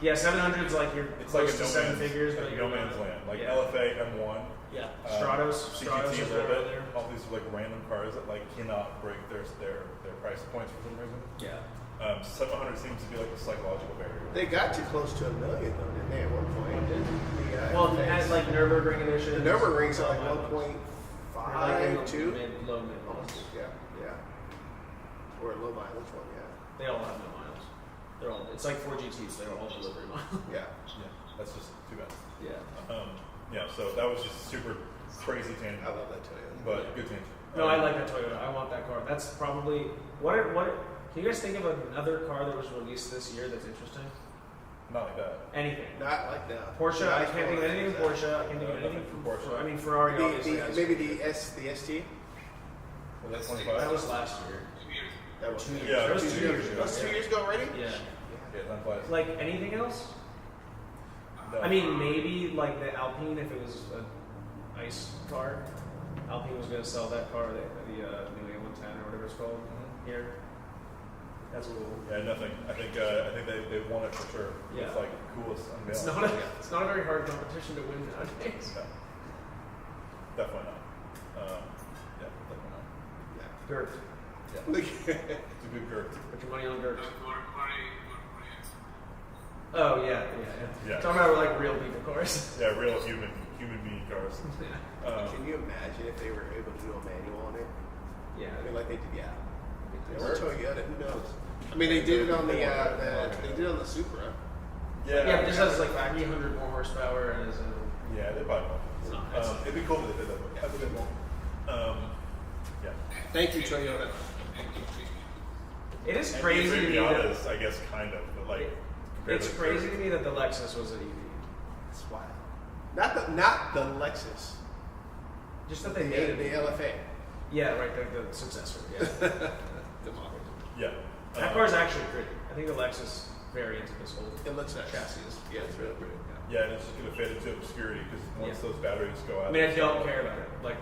Yeah, 700 is like you're
It's like
close
a
to
no
seven
man's,
figures,
like
but
no
you're
man's land. Like
yeah.
LFA, M1.
Yeah,
um,
Stratos
CGT
are
a little
over
bit.
there.
All these like random cars that like cannot break their price points for some reason.
Yeah.
700 seems to be like a psychological barrier.
They got too close to $1 million though, didn't they? At one point.
Well, it has like Nürburgring edition.
the Nürburgrings are like
Like
1.5, 2.
low mid miles.
Yeah, yeah. Or a low mileage one, yeah.
They all have no miles. They're all. It's like 4 GTs. They're all delivery miles.
Yeah.
Yeah, that's just too bad.
Yeah.
Yeah, so that was just super crazy tangent,
I love that Toyota.
but good tangent.
No, I like that Toyota. I want that car. That's probably what. Can you guys think of another car that was released this year that's interesting?
Not like that.
Anything.
Not like that.
Porsche. I
Nice
can't think of anything from
cars.
Porsche. I can't think of
No,
anything
nothing
from
from Porsche.
I mean, Ferrari obviously has.
Maybe the ST.
Was that 25?
That was last year.
That was
2 years.
Yeah,
that was 2 years ago.
That was 2 years ago already.
Yeah.
Yeah, time flies.
Like anything else? I mean, maybe like the Alpine, if it was an ice car, Alpine was going to sell that car, the New England 10 or whatever it's called here. That's cool.
Yeah, nothing. I think they won it for sure.
Yeah.
It's like coolest unveil.
It's not a very hard competition to win nowadays.
No. Definitely not. Yeah, definitely not.
Yeah.
Gert.
Yeah. It's a good Gert.
Put your money on Gert.
What
Oh, yeah.
Yeah.
Talking about like real people cars.
Yeah, real human being cars.
Can you imagine if they were able to do a manual on it?
Yeah.
I mean, like they did, yeah.
It
Or
works.
Toyota, who knows? I mean, they did it on they did it on the Supra.
Yeah, but this has like 300 more horsepower and is
Yeah, they probably won't.
it's not.
It'd be cool if they did that, but I think they won't. Yeah.
Thank you, Toyota.
It is
And
crazy to me that
is, I guess, kind of, but like. compared
it's
to
crazy
Gert-
to me that the Lexus was an EV.
That's wild. Not the Lexus.
Just that
The,
they made
the
it.
LFA.
Yeah, right. The successor. Yeah.
The model.
Yeah.
That car's actually pretty. I think the Lexus variant of this whole
It looks nice.
chassis is
Yeah, it's really pretty.
Yeah, and it's just gonna fade into obscurity because once those batteries go out.
I mean, I don't care about it. Like,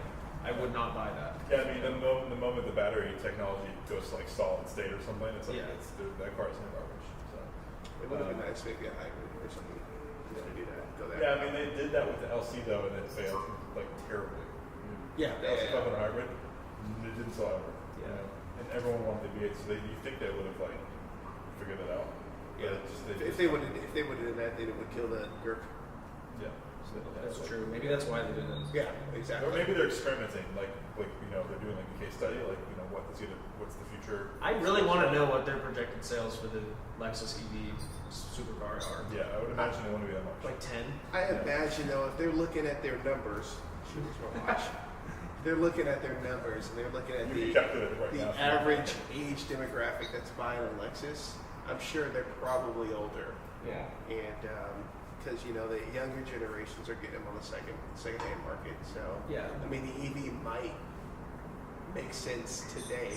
I would not buy that.
Yeah, I mean, the moment the battery technology goes to like solid state or something, it's like
Yeah.
that car is in garbage. So.
It would have been nice maybe a hybrid or something. You know, to do that. Go that
Yeah, I
route.
mean they did that with the LC though, and it failed like terribly.
Yeah,
the LC
yeah.
500 hybrid, it didn't sell ever. You
Yeah.
know? And everyone wanted the V8, so you think they would have like figured it out.
Yeah.
But it just,
If they would have done that, then it would kill the GURP.
Yeah. So
That's true. Maybe that's why they did it.
Yeah, exactly.
Or maybe they're experimenting, like they're doing like a case study, like what's the future.
I really want to know what their projected sales for the Lexus EV supercar are.
Yeah, I would imagine it wouldn't be that much.
Like 10.
I imagine though, if they're looking at their numbers, they're looking at their numbers and they're looking at
You
the
can calculate it right now.
average age demographic that's buying a Lexus. I'm sure they're probably older,
Yeah.
and because the younger generations are getting them on the second-hand market. So
Yeah.
I mean, the EV might make sense today.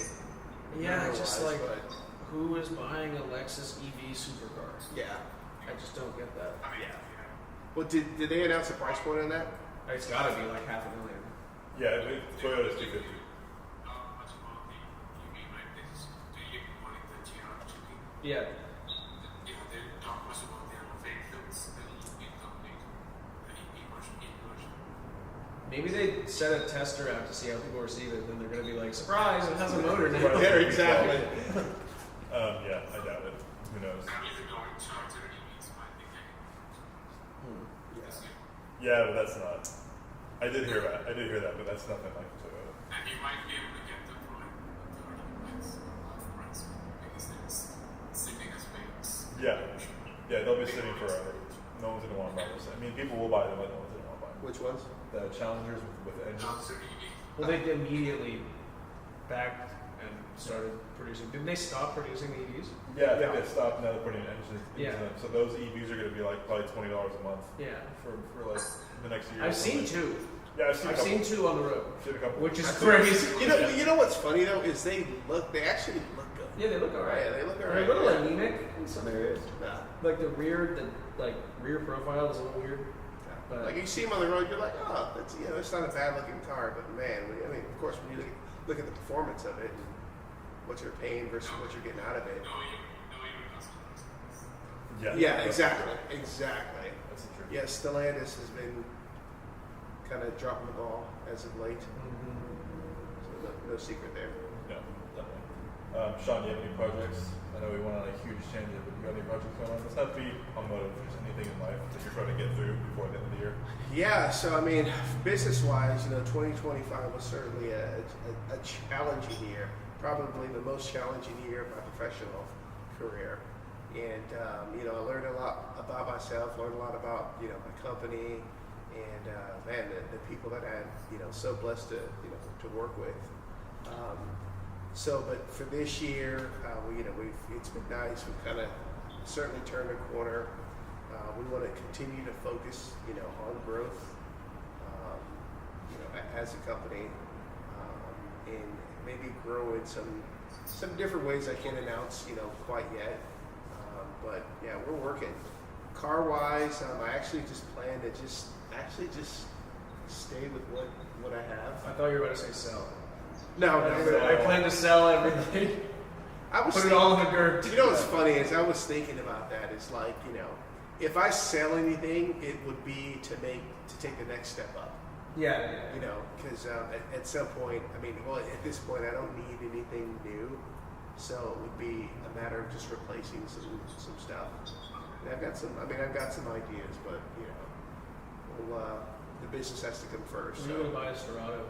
Yeah, just
number-wise,
like,
but
who is buying a Lexus EV supercar?
yeah.
I just don't get that.
Well, did they announce a price point on that?
It's got to be like $500,000.
Yeah, I think Toyota's 250.
much about the EV, right? They just really wanting the GR2.
Yeah.
Yeah, they talk much about the fake films, the incomplete, the EP version.
Maybe they set a tester out to see how people receive it, then they're going to be like, surprise, it has a motor now.
Right.
Yeah, exactly.
Yeah, I doubt it. Who knows?
Apparently the going charger EVs might be
Yeah.
Yeah, but that's not. I did hear that, but that's nothing like Toyota.
and you might be able to get them for like $30 price because they're sitting as fakes.
Yeah, they'll be sitting forever. No one's gonna want to buy those. I mean, people will buy them, but no one's gonna want to buy them.
Which ones?
The Challengers with engines.
Charger EV.
Well, they immediately backed and started producing. Didn't they stop producing the EVs?
Yeah, I think they stopped now. They're putting engines into
Yeah.
them. So those EVs are gonna be like probably $20 a month
Yeah.
for like the next year. or
I've seen
something.
two.
Yeah, I've seen.
I've seen two on the road,
Seen a couple.
which is
I've
crazy.
You know what's funny though is they actually look good.
Yeah, they look alright.
Yeah, they look
They're
alright.
a little anemic in some areas.
Nah.
Like the rear profile is a little weird. But
Like you see them on the road, you're like, oh, that's it's not a bad looking car, but man, I mean, of course, when you look at the performance of it and what you're paying versus what you're getting out of it.
No, even customers.
Yeah, exactly.
That's the truth.
Yeah, Stellantis has been kind of dropping the ball as of late. So no secret there.
No, definitely. Shaun, do you have any projects? I know we went on a huge tangent, but you got any projects going on? It's not to be automotive, just anything in life that you're trying to get through before the end of the year.
Yeah, so I mean, business-wise, 2025 was certainly a challenging year, probably the most challenging year of my professional career. And I learned a lot about myself, learned a lot about my company, and man, the people that I'm so blessed to work with. But for this year, it's been nice. We've kind of certainly turned a corner. We want to continue to focus, on growth, as a company, and maybe grow in some different ways I can't announce, quite yet. But yeah, we're working. car wise, I actually just plan to just stay with what I have.
I thought you were about to say sell.
No,
I plan to sell everything.
I was
Put it all in the dirt.
You know what's funny is I was thinking about that. It's like, if I sell anything, it would be to take the next step up.
Yeah.
Because at some point, at this point, I don't need anything new, so it would be a matter of just replacing some stuff. And I've got some ideas, but the business has to come first.
You're going to buy a Storado.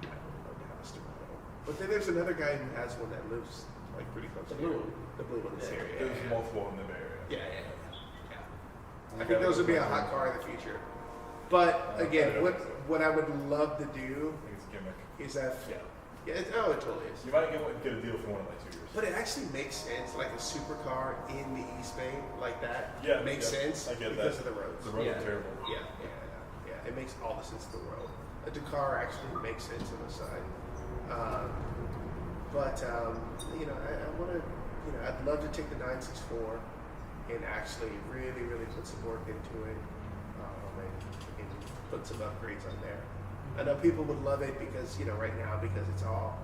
I would love to have a Storado. But then there's another guy who has one that lives like pretty close
The
to
blue
here.
one.
The blue one in this area.
There's multiple in the Bay Area.
Yeah. I think those would be a hot car in the future. But again, what I would love to do
I think it's a gimmick.
is that it totally is.
You might get a deal for one in like 2 years.
But it actually makes sense, like a supercar in the East Bay like that.
Yeah,
makes sense
I get
because
that.
of the roads.
The roads are terrible.
Yeah. It makes all the sense in the world. A Dakar actually makes sense on the side. I want to, I'd love to take the 964 and actually really, really put some work into it and put some upgrades on there. I know people would love it because, right now, because it's all,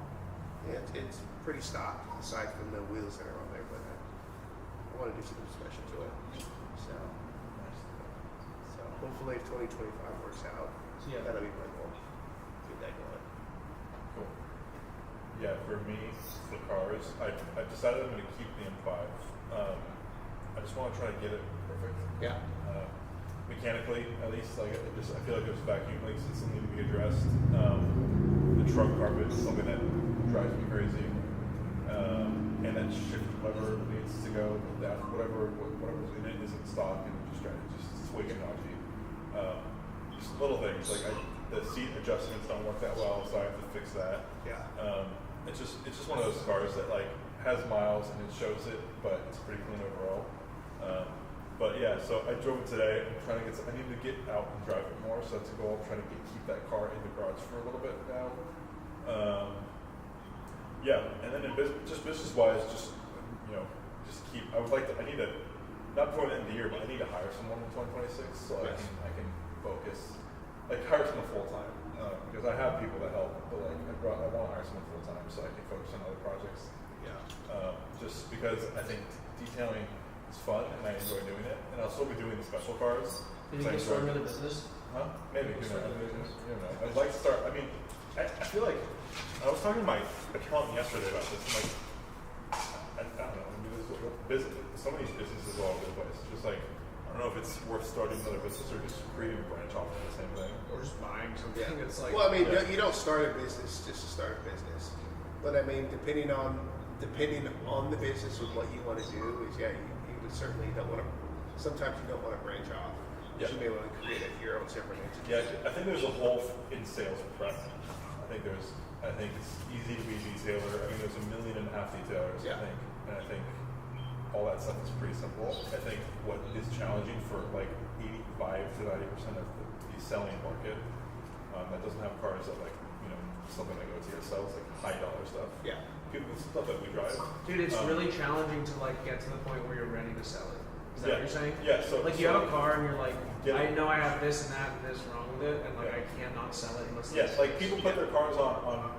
it's pretty stock aside from the wheels that are on there, but I want to do something special to it. So hopefully if 2025 works out, that'll be my goal. Get that going.
Cool. Yeah, for me, for cars, I've decided I'm going to keep the M5. I just want to try to get it perfect.
Yeah.
Mechanically, at least, I feel like there's vacuum leaks that still need to be addressed. The trunk carpet is something that drives me crazy. And that shift lever needs to go. That whatever's in it isn't stock, and it's way too dodgy. Just little things like the seat adjustments don't work that well, so I have to fix that.
Yeah.
It's just one of those cars that like has miles and it shows it, but it's pretty clean overall. But yeah, so I drove it today. I'm trying to I need to get out and drive it more, so that's a goal. I'm trying to keep that car in the garage for a little bit now. And then just business-wise, just keep. I need to, not before the end of the year, but I need to hire someone in 2026 so I can focus, like hire someone full time because I have people that help, but like I want to hire someone full time so I can focus on other projects.
Yeah.
Just because I think detailing is fun and I enjoy doing it, and I'll still be doing the special cars.
Did you get start another business?
Huh? Maybe.
Maybe start another business.
I'd like to start. I feel like I was talking to my accountant yesterday about this. And I don't know. Some of these businesses are all over the place. Just like I don't know if it's worth starting another business or just creating a branch off of the same thing.
Or just buying something that's like.
Well, you don't start a business just to start a business, but depending on the business with what you want to do is you certainly don't want to. Sometimes you don't want to branch off. You may want to create your own separate entity.
Yeah, I think there's a hole in sales prep. I think it's easy to be a detailer. There's 1.5 million detailers.
Yeah.
And I think all that stuff is pretty simple. I think what is challenging for like 85 to 90% of the selling market that doesn't have cars that something that goes here sells like high dollar stuff.
Yeah.
People stuff that we drive.
Dude, it's really challenging to like get to the point where you're ready to sell it. Is that what you're saying?
Yeah. So
like you have a car and you're like, I
Yeah.
know I have this and that and this wrong with it, and like I cannot sell it unless.
Yes, like people put their cars on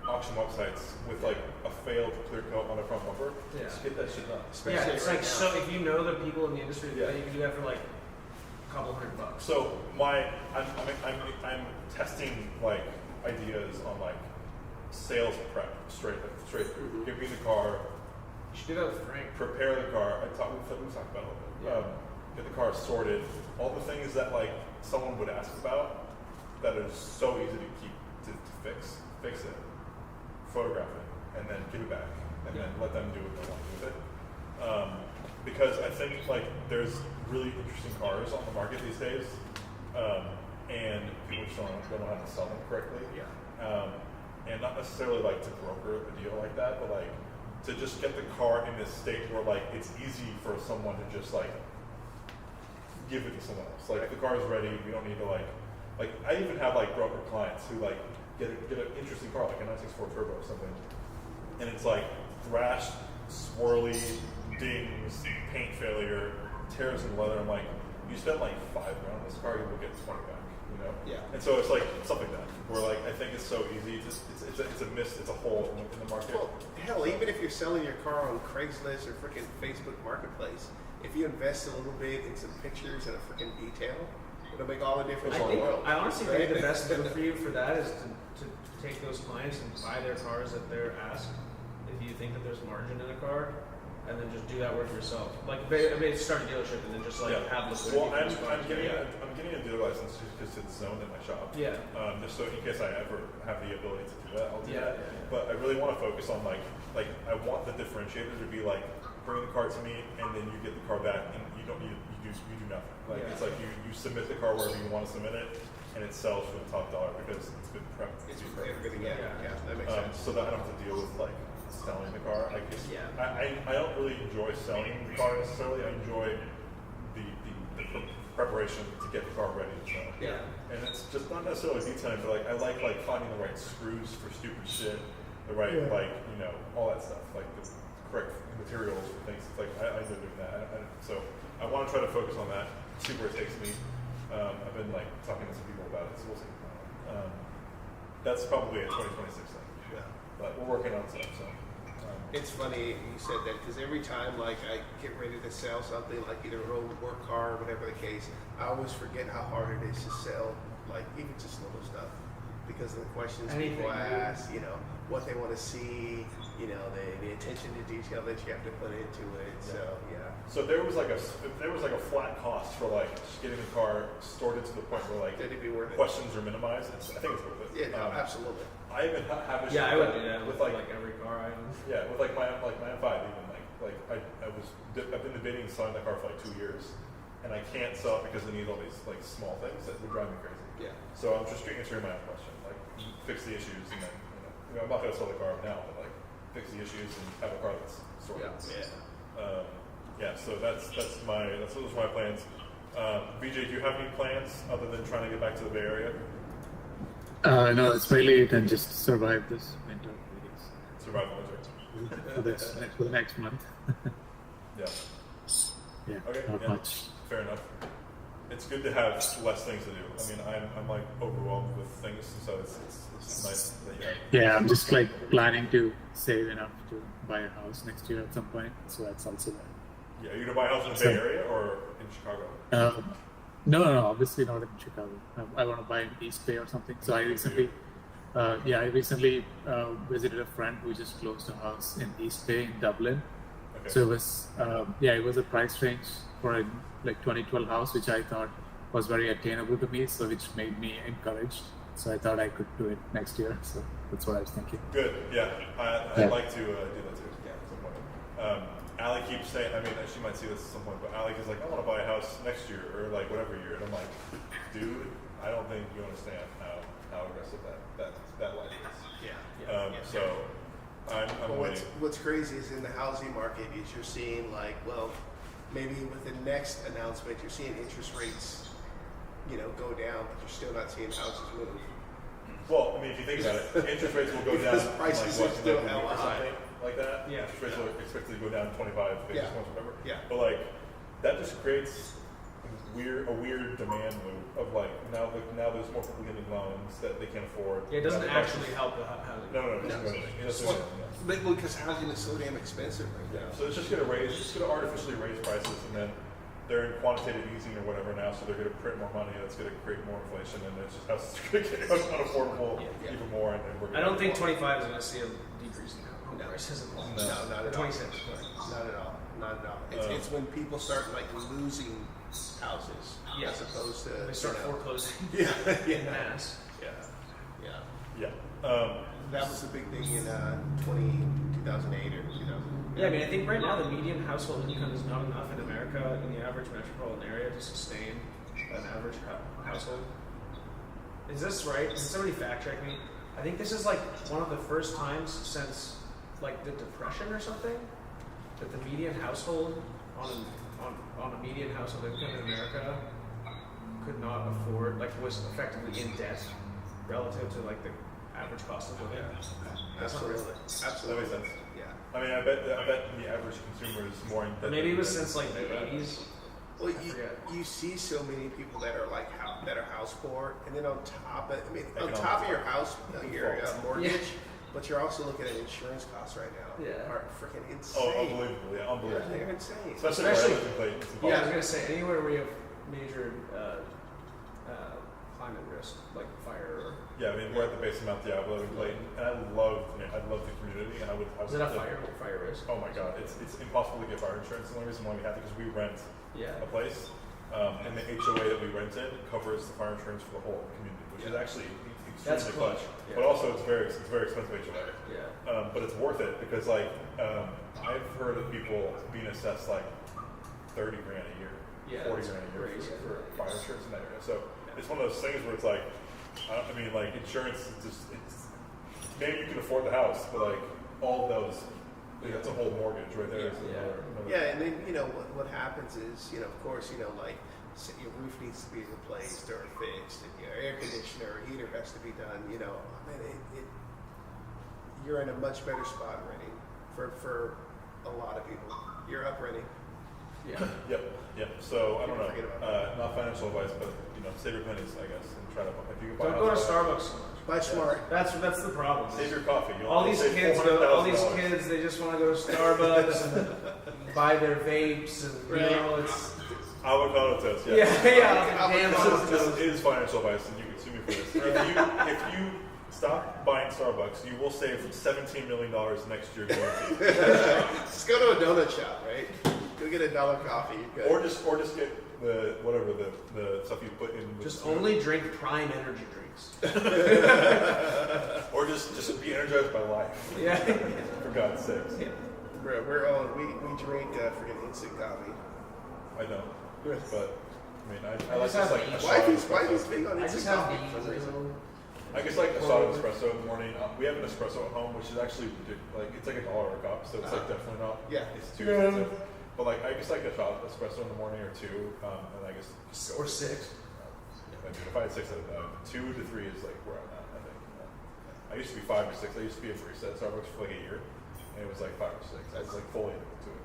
auction websites with like a failed clear coat on the front bumper.
Yeah.
Just get that shit done.
Yeah, it's
right
like
now.
so. If you know the people in the industry,
Yeah.
you can do that for like a couple $100.
So I'm testing like ideas on like sales prep straight through.
Mm-hmm.
Give me the car,
You should do that with Frank.
prepare the car. We talked about it a little bit. Get the car sorted. All the things that like someone would ask about that is so easy to fix it, photograph it, and then give it back, and then let them do what they want to do with it. Because I think like there's really interesting cars on the market these days, and people just don't know how to sell them correctly.
Yeah.
And not necessarily like to broker a deal like that, but like to just get the car in this state where like it's easy for someone to just like give it to someone else. Like the car is ready, we don't need to like I even have like broker clients who like get an interesting car like a 964 Turbo or something, and it's like thrashed, swirly, dings, paint failure, tears in leather. I'm like, you spend like $5 grand on this car, you will get 20 back. You know?
Yeah.
And so it's like stuff like that, where like I think it's so easy. It's a hole in the market.
Well, hell, even if you're selling your car on Craigslist or freaking Facebook Marketplace, if you invest a little bit in some pictures and a freaking detail, it'll make all the difference in the world.
I honestly
right?
think the best move for you for that is to take those clients and buy their cars at their ask. If you think that there's margin in a car, and then just do that work yourself. Like, I mean, start a dealership and then just like have liquidity.
Well,
for those cars.
I'm getting a dealer license just because it's zoned in my shop.
Yeah.
Just so in case I ever have the ability to do that, I'll do that.
Yeah.
But I really want to focus on like I want the differentiator to be like bring the car to me and then you get the car back and you don't need you do nothing. Like it's like you submit the car wherever you want to submit it and it sells for the top dollar because it's been prepped.
It's everything, yeah, that makes sense.
So that I don't have to deal with like selling the car. I guess
Yeah.
I don't really enjoy selling the car necessarily. I enjoy the preparation to get the car ready to sell.
Yeah.
And it's just not necessarily detailing, but like I like finding the right screws for stupid shit, the right like all that stuff, like the correct materials for things. It's like I enjoy doing that. So I want to try to focus on that, see where it takes me. I've been like talking to some people about it, so we'll see. That's probably a 2026 thing.
Yeah.
But we're working on stuff. So
It's funny you said that because every time like I get ready to sell something, like either an old work car or whatever the case, I always forget how hard it is to sell, like even just little stuff, because of the questions people ask, what they want to see, the attention to detail that you have to put into it. So yeah.
So if there was like a flat cost for like just getting the car sorted to the point where like
Did it be worth it?
questions are minimized, I think it's worth it.
Yeah, no, absolutely.
I even have issues
I would do that
with
like every car I own.
Yeah, with like my M5 even I've been debating selling that car for like 2 years, and I can't sell it because I need all these like small things that would drive me crazy.
Yeah.
So I'm just answering my own question, like fix the issues, and then I'm not gonna sell the car now, but like fix the issues and have a car that's sorted.
Yeah.
So those are my plans. VJ, do you have any plans other than trying to get back to the Bay Area?
No, it's really it and just survive this winter, I guess.
Survive the winter.
For the next month.
Yeah.
Yeah,
Okay.
not much.
Fair enough. It's good to have less things to do. I mean, I'm like overwhelmed with things, so it's nice that you have.
Yeah, I'm just like planning to save enough to buy a house next year at some point. So that's also there.
Yeah, are you gonna buy a house in the Bay Area or in Chicago?
No, obviously not in Chicago. I want to buy in East Bay or something. So I recently visited a friend who just closed a house in East Bay in Dublin.
Okay.
So it was a price range for a like 2012 house, which I thought was very attainable to me. So which made me encouraged. So I thought I could do it next year. So that's what I was thinking.
Good. Yeah, I'd like to do that too. Yeah, at some point. Allie keeps saying, I mean, she might see this at some point, but Allie is like, I want to buy a house next year or like whatever year, and I'm like, dude, I don't think you understand how aggressive that life is.
Yeah.
So I'm waiting.
What's crazy is in the housing market is you're seeing like, well, maybe with the next announcement, you're seeing interest rates, go down, but you're still not seeing houses move.
Well, I mean, if you think about it, interest rates will go down
Because prices
like,
are still
in a week or
high.
something like that.
Yeah.
Interest rates are expected to go down 25 basis points, whatever.
Yeah.
But like, that just creates a weird demand loop of like now there's more people getting loans that they can't afford.
Yeah, it doesn't actually help the housing.
No, it doesn't do anything. It doesn't do anything, yeah.
Because housing is so damn expensive right now.
So it's just gonna artificially raise prices, and then they're in quantitative easing or whatever now, so they're gonna print more money. That's gonna create more inflation, and it's just houses are gonna get unaffordable even more. And we're gonna
I don't think 25 is going to see a decrease in home prices at all.
No, not at all.
26.
Not at all. Not at all. It's when people start like losing houses as opposed to
They start foreclosing
Yeah.
in mass.
Yeah.
That was the big thing in 2008 or 2000.
Yeah, I mean, I think right now the median household income is not enough in America in the average metropolitan area to sustain an average household. Is this right? Can somebody fact check me? I think this is like one of the first times since like the Depression or something that the median household on a median household income in America could not afford, like was effectively in debt relative to like the average cost of living.
Absolutely.
That makes sense.
Yeah.
I mean, I bet the average consumer is more in debt.
Maybe it was since like the 80s.
Well,
I forget.
you see so many people that are like that are house poor, and then on top of on
Economic
top of your house, your mortgage,
Yeah.
but you're also looking at insurance costs right now.
Yeah.
Are freaking insane.
Oh, unbelievable! Yeah, unbelievable.
They're insane.
Especially
Especially-
where I live in Clayton, it's
Yeah, I was
impossible.
gonna say anywhere where you have major climate risk, like fire. Or,
Yeah, I mean we're at the base of Mount Diablo in Clayton, and I love the community, and I would.
is it a fire risk?
Oh my God, it's impossible to get fire insurance. The only reason why we have it is because we rent
Yeah.
a place, and the HOA that we rent in covers the fire insurance for the whole community, which is actually
That's
extremely
clutch.
clutch.
Yeah.
But also it's very expensive HOA.
Yeah.
But it's worth it because like I've heard of people being assessed like 30 grand a year,
Yeah,
40
that's
grand a year
crazy.
for fire insurance in that area. So it's one of those things where it's like, I mean, like insurance is just it's maybe you can afford the house, but like all those, that's a whole mortgage right there. Is
Yeah.
another-
Yeah, and then what happens is of course like say your roof needs to be replaced or fixed, and your air conditioner or heater has to be done. I mean you're in a much better spot renting for a lot of people. You're up renting.
Yeah.
Yep. So I don't know,
Forget about
not financial advice, but save your pennies, I guess, and try to if you can buy.
Don't go to Starbucks so much.
Buy smart.
That's the problem.
Save your coffee. You'll
All these
save
kids
$400,000.
they just want to go to Starbucks and buy their vapes and it's
Avocado toast. Yeah.
damn
This is financial advice, and you can sue me for this. If you stop buying Starbucks, you will save $17 million next year, guaranteed.
Just go to a donut shop, right? Go get $1 coffee. You're good.
or just get the whatever the stuff you put in. With
just
food.
only drink Prime energy drinks.
Or just be energized by life.
Yeah.
For God's sakes.
We're all we drink freaking instant coffee.
I know, but I mean, I like
just
this
have
like
beans.
Why
espresso.
is big on
I just
instant
have
coffee for some
beans.
reason?
I guess like a shot of espresso in the morning. We have an espresso at home, which is actually like it's like $1 a cup, so it's like definitely not.
Yeah.
It's too expensive. But like I just like a shot of espresso in the morning or two, and I guess
Or 6.
I mean, if I had 6 at a time, 2 to 3 is like where I'm at. I think. I used to be 5 or 6. I used to be a barista at Starbucks for like a year, and it was like 5 or 6. I was like fully into it.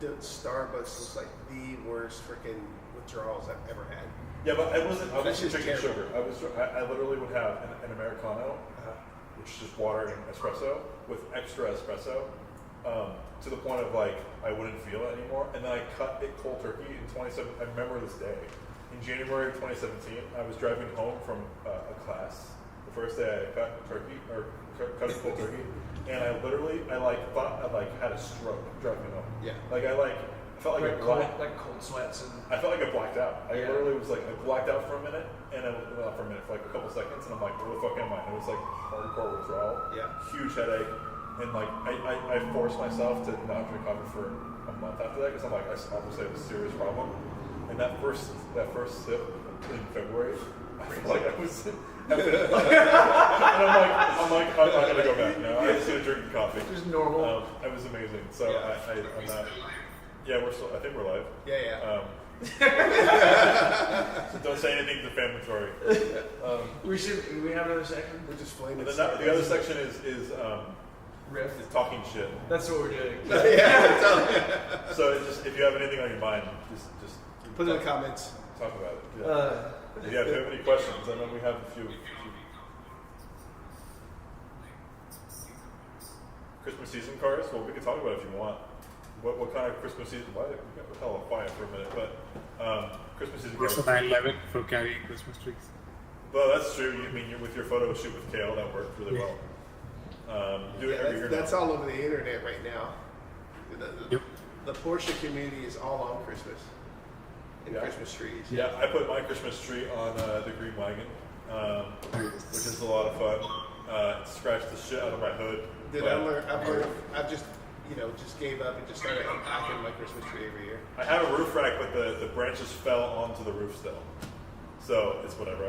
Dude, Starbucks was like the worst freaking withdrawals I've ever had.
Yeah, but I wasn't
That's just
drinking
terrible.
sugar. I literally would have an Americano, which is just water and espresso with extra espresso, to the point of like I wouldn't feel it anymore. And then I cut it cold turkey in 2017. I remember this day. In January of 2017, I was driving home from a class. The first day I cut cut a cold turkey, and I thought I had a stroke driving home.
Yeah.
Like I felt like
like cold sweats and
I felt like I blacked out. I
Yeah.
literally was like, I blacked out for a minute, and not for a minute, for like a couple seconds, and I'm like, where the fuck am I? And it was like hardcore withdrawal,
Yeah.
huge headache, and like I forced myself to not drink coffee for a month after that because I'm like, I obviously have a serious problem. And that first sip in February, I feel like I was. And I'm like, I'm not gonna go back now. I just gonna drink coffee.
just normal.
It was amazing. So
Yeah.
I'm not. Yeah, I think we're live.
Yeah.
So don't say anything defamatory.
We have another section.
We're just flaming.
And then the other section is
Riff.
talking shit.
That's what we're doing.
Yeah.
So if you have anything on your mind, just
Put it in the comments.
talk about it. Yeah. If you have any questions, I know we have a few. Christmas season cars? Well, we can talk about it if you want. What kind of Christmas season? Why we got hella quiet for a minute, but Christmas season cars.
Also 9/11 for carrying Christmas trees.
Well, that's true. I mean, with your photo shoot with Kale, that worked really well. Do it every year
That's
now.
all over the internet right now.
Yep.
The Porsche community is all on Christmas and
Yeah.
Christmas trees.
Yeah, I put my Christmas tree on the green wagon, which is a lot of fun. It scratched the shit out of my hood.
Dude,
but
I've just gave up and just started unpacking my Christmas tree every year.
I have a roof rack, but the branches fell onto the roof still. So it's whatever.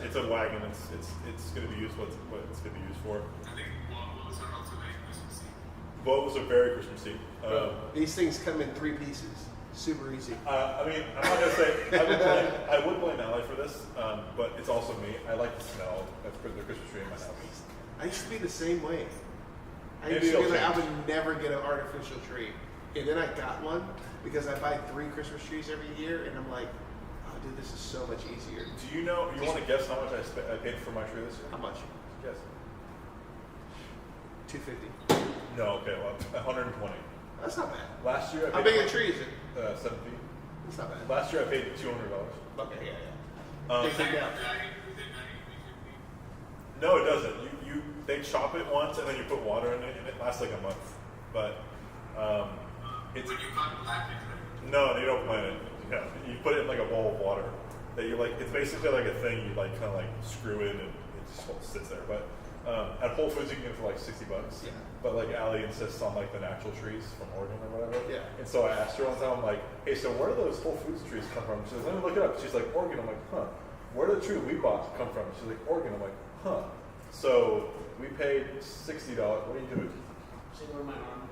It's a wagon. It's going to be used what it's going to be used for.
I think Volvos are also very Christmassy.
Volvos are very Christmassy.
These things come in 3 pieces. Super easy.
I mean, I'm not gonna say I would blame LA for this, but it's also me. I like the smell of the Christmas tree in my house.
I used to be the same way. I
Maybe
used to be
it'll
like, I
change.
would never get an artificial tree. And then I got one because I buy 3 Christmas trees every year, and I'm like, oh, dude, this is so much easier.
Do you know? You want to guess how much I paid for my tree this year?
How much?
Guess.
$250.
No. Okay. Well, 120.
That's not bad.
Last year, I
How
paid
big a tree is it?
7 feet.
That's not bad.
Last year, I paid $200.
Okay, yeah.
Um,
Take it down.
No, it doesn't. They chop it once and then you put water in it and it lasts like a month. But it's
But you can't plant it, right?
no, you don't plant it. Yeah, you put it in like a bowl of water. That you like. It's basically like a thing you like kind of like screw in and it just sits there. But at Whole Foods you can get it for like $60.
Yeah.
But like Allie insists on like the natural trees from Oregon or whatever.
Yeah.
And so I asked her one time, I'm like, hey, so where do those Whole Foods trees come from? She says, let me look it up. She's like, Oregon. I'm like, huh. Where did the tree we bought come from? She's like, Oregon. I'm like, huh. So we paid $60. What are you doing?
Where my arm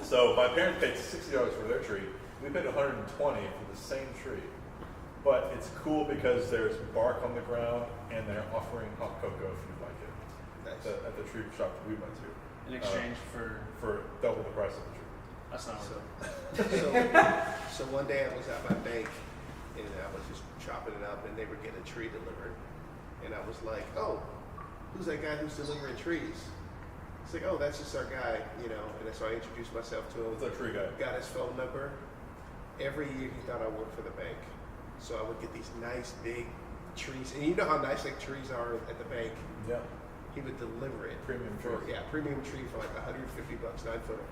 So my parents paid $60 for their tree. We paid $120 for the same tree. But it's cool because there's bark on the ground and they're offering hot cocoa if you'd like it.
Nice.
At the tree shop that we went to.
in exchange for.
For double the price of the tree.
That's not
So,
worth
so one day I was at my bank and I was just chopping it up and they were getting a tree delivered. And I was like, oh, who's that guy who's delivering trees? It's like, oh, that's just our guy, you know. And so I introduced myself to him.
What's that tree guy?
Got his phone number. Every year he thought I worked for the bank. So I would get these nice big trees. And you know how nice like trees are at the bank?
Yeah.
He would deliver it.
Premium
for,
tree.
yeah, premium tree for like $150, 9-footer.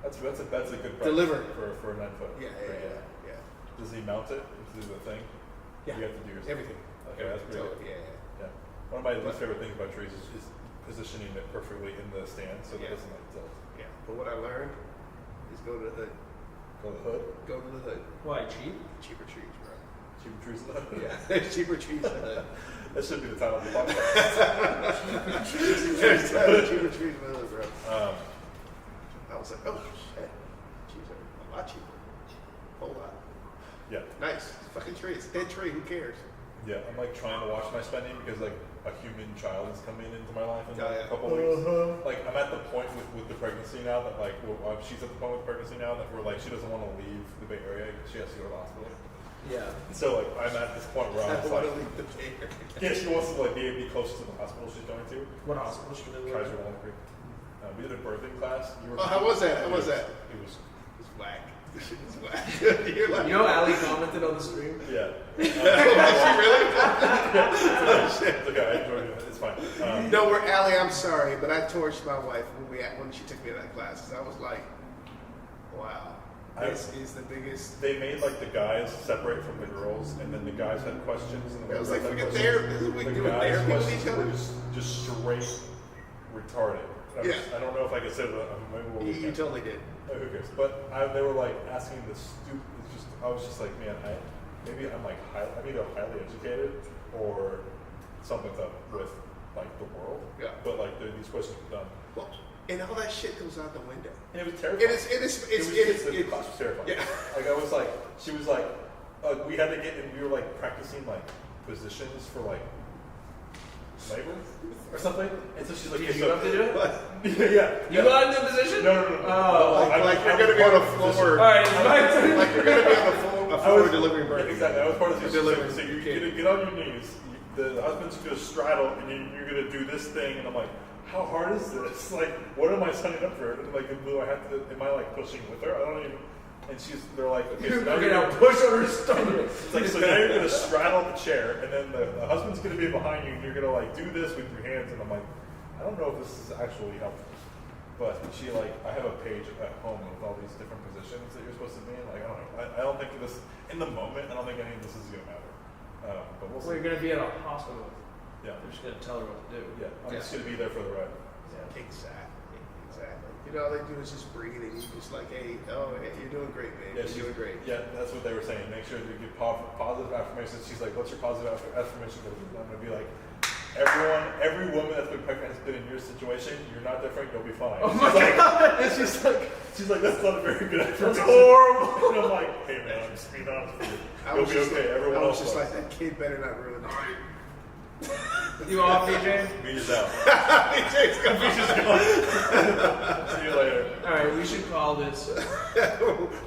That's a good price.
Delivered.
For a 9 foot.
Yeah.
Does he mount it? Is it a thing?
Yeah.
You have to do yourself.
Everything.
Okay, that's pretty good.
Yeah.
Yeah. One of my least favorite things about trees is positioning it perfectly in the stand so that it doesn't like tilt.
Yeah. But what I learned is go to the hood.
Go to the hood.
Go to the hood.
Why cheap?
Cheaper trees, bro.
Cheaper trees in the hood.
Yeah. There's cheaper trees in the hood.
That should be the title of the podcast.
There's cheaper trees in the hood, bro. I was like, oh shit. Trees are a lot cheaper. Whole lot.
Yeah.
Nice. Fucking tree. It's a dead tree. Who cares?
Yeah. I'm like trying to watch my spending because like a human child is coming into my life in like,
Yeah.
a couple of weeks. Like I'm at the point with the pregnancy now that like she's at the point with pregnancy now that we're like she doesn't want to leave the Bay Area because she has to go to the hospital.
Yeah.
So like I'm at this point where
I
I'm
don't
just
want
like,
to leave the Bay Area.
yeah, she wants to like be close to the hospital she's going to.
What hospital should they live
Kaiser Walker. We did a birthing class.
How was that? How was that?
It was
It's whack. This shit is whack. You're like,
You know, Ali commented on the stream.
yeah.
did she really?
It's okay. I enjoyed it. It's fine.
No, we're Allie. I'm sorry, but I torched my wife when she took me to that class. 'Cause I was like, wow, this is the biggest.
They made like the guys separate from the girls, and then the guys had questions, and the
I was
girls
like,
had
forget
questions.
therapy. This is what we
The
do
guys'
therapy with
questions
each other.
were just straight retarded. I don't know if I could say that. Maybe we'll
You totally did.
Who cares? But they were like asking the stupid. I was just like, man, maybe I'm like I'm either highly educated or something's up with like the world.
Yeah.
But like these questions were dumb,
Well, and all that shit goes out the window.
and it was terrifying. The
It's
class was terrifying.
yeah.
Like I was like, she was like, we had to get, and we were like practicing like positions for like labor or something. And so she's like,
Did you have to do it?
yeah.
You got into the position?
No.
Oh.
Like you're gonna be on the floor.
All right, it's my turn.
Like you're gonna be on the floor delivering birth.
Exactly. I was part of the
Delivering.
So you're gonna get on your knees. The husband's gonna straddle, and you're gonna do this thing. And I'm like, how hard is this? Like, what am I signing up for? And like, do I have to? Am I like pushing with her? I don't even. And they're like, okay, so now
Okay,
you're
now push on her stomach.
It's like, so now you're gonna straddle the chair, and then the husband's gonna be behind you, and you're gonna like do this with your hands. And I'm like, I don't know if this is actually helpful. But she like, I have a page at home with all these different positions that you're supposed to be in. Like, I don't know. I don't think this in the moment. I don't think any of this is gonna matter. But we'll
Well,
see.
you're gonna be at a hospital.
Yeah.
They're just gonna tell her what to do.
Yeah. I'm just gonna be there for the ride.
Exactly. You know, all they do is just breathe, and you just like, hey, you're doing great, babe.
Yeah,
You're doing great.
Yeah, that's what they were saying. Make sure that you give positive affirmations. She's like, "What's your positive affirmation?" I'm gonna be like, every woman that's been pregnant has been in your situation. You're not different. You'll be fine.
Oh my God.
And she's like, that's not a very good affirmation.
That's horrible.
And I'm like, hey man, I'm just being honest with you.
I
You'll
was
be
just
okay.
like,
Everyone
I was
else
just
will.
like, that kid better not ruin it.
All right.
You off, BJ?
BJ's out.
BJ's gone.
BJ's gone. See you later.
All right, we should call this.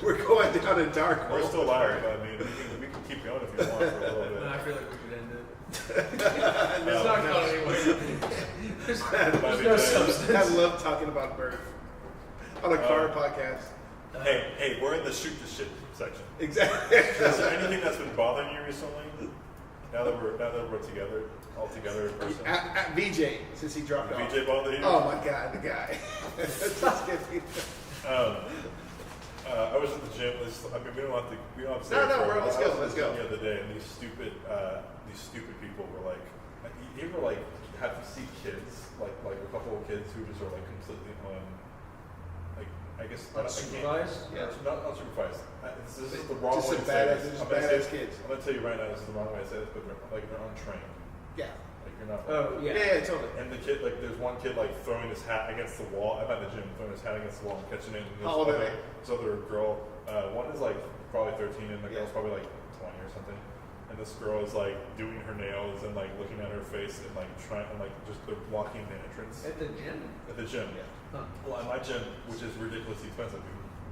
We're going down a dark hole.
We're still live, but I mean, we can keep going if you want for a little bit.
I feel like we could end it. It's not going anywhere. There's no substance.
I love talking about birth on a car podcast.
Hey, we're in the shoot the shit section.
Exactly.
Is there anything that's been bothering you recently? Now that we're together, all together in person.
VJ, since he dropped off.
VJ bothered you?
Oh my God, the guy. Just kidding.
I was at the gym. I mean, we don't have to say
No,
it for-
let's
I
go,
was at
let's
the gym
go.
The other day, and these stupid people were like, you ever like have to see kids, like a couple of kids who just are like completely like I guess
Unsupervised?
Yeah.
Not unsupervised. This is the wrong
Just
way
some
to say
badass-
this.
just
I'm gonna
badass
say-
kids.
I'm gonna tell you right now, this is the wrong way to say this, but they're untrained.
Yeah.
Like you're not.
Oh, yeah.
Yeah, totally.
And the kid, like, there's one kid like throwing his hat against the wall. I'm at the gym throwing his hat against the wall and catching it. And
How old are they?
This other girl, one is like probably 13, and the
Yeah.
girl's probably like 20 or something. And this girl is like doing her nails and like looking at her face and like trying and like just they're blocking the entrance
At the gym?
at the gym.
Yeah.
Huh.
Well, at my gym, which is ridiculously expensive,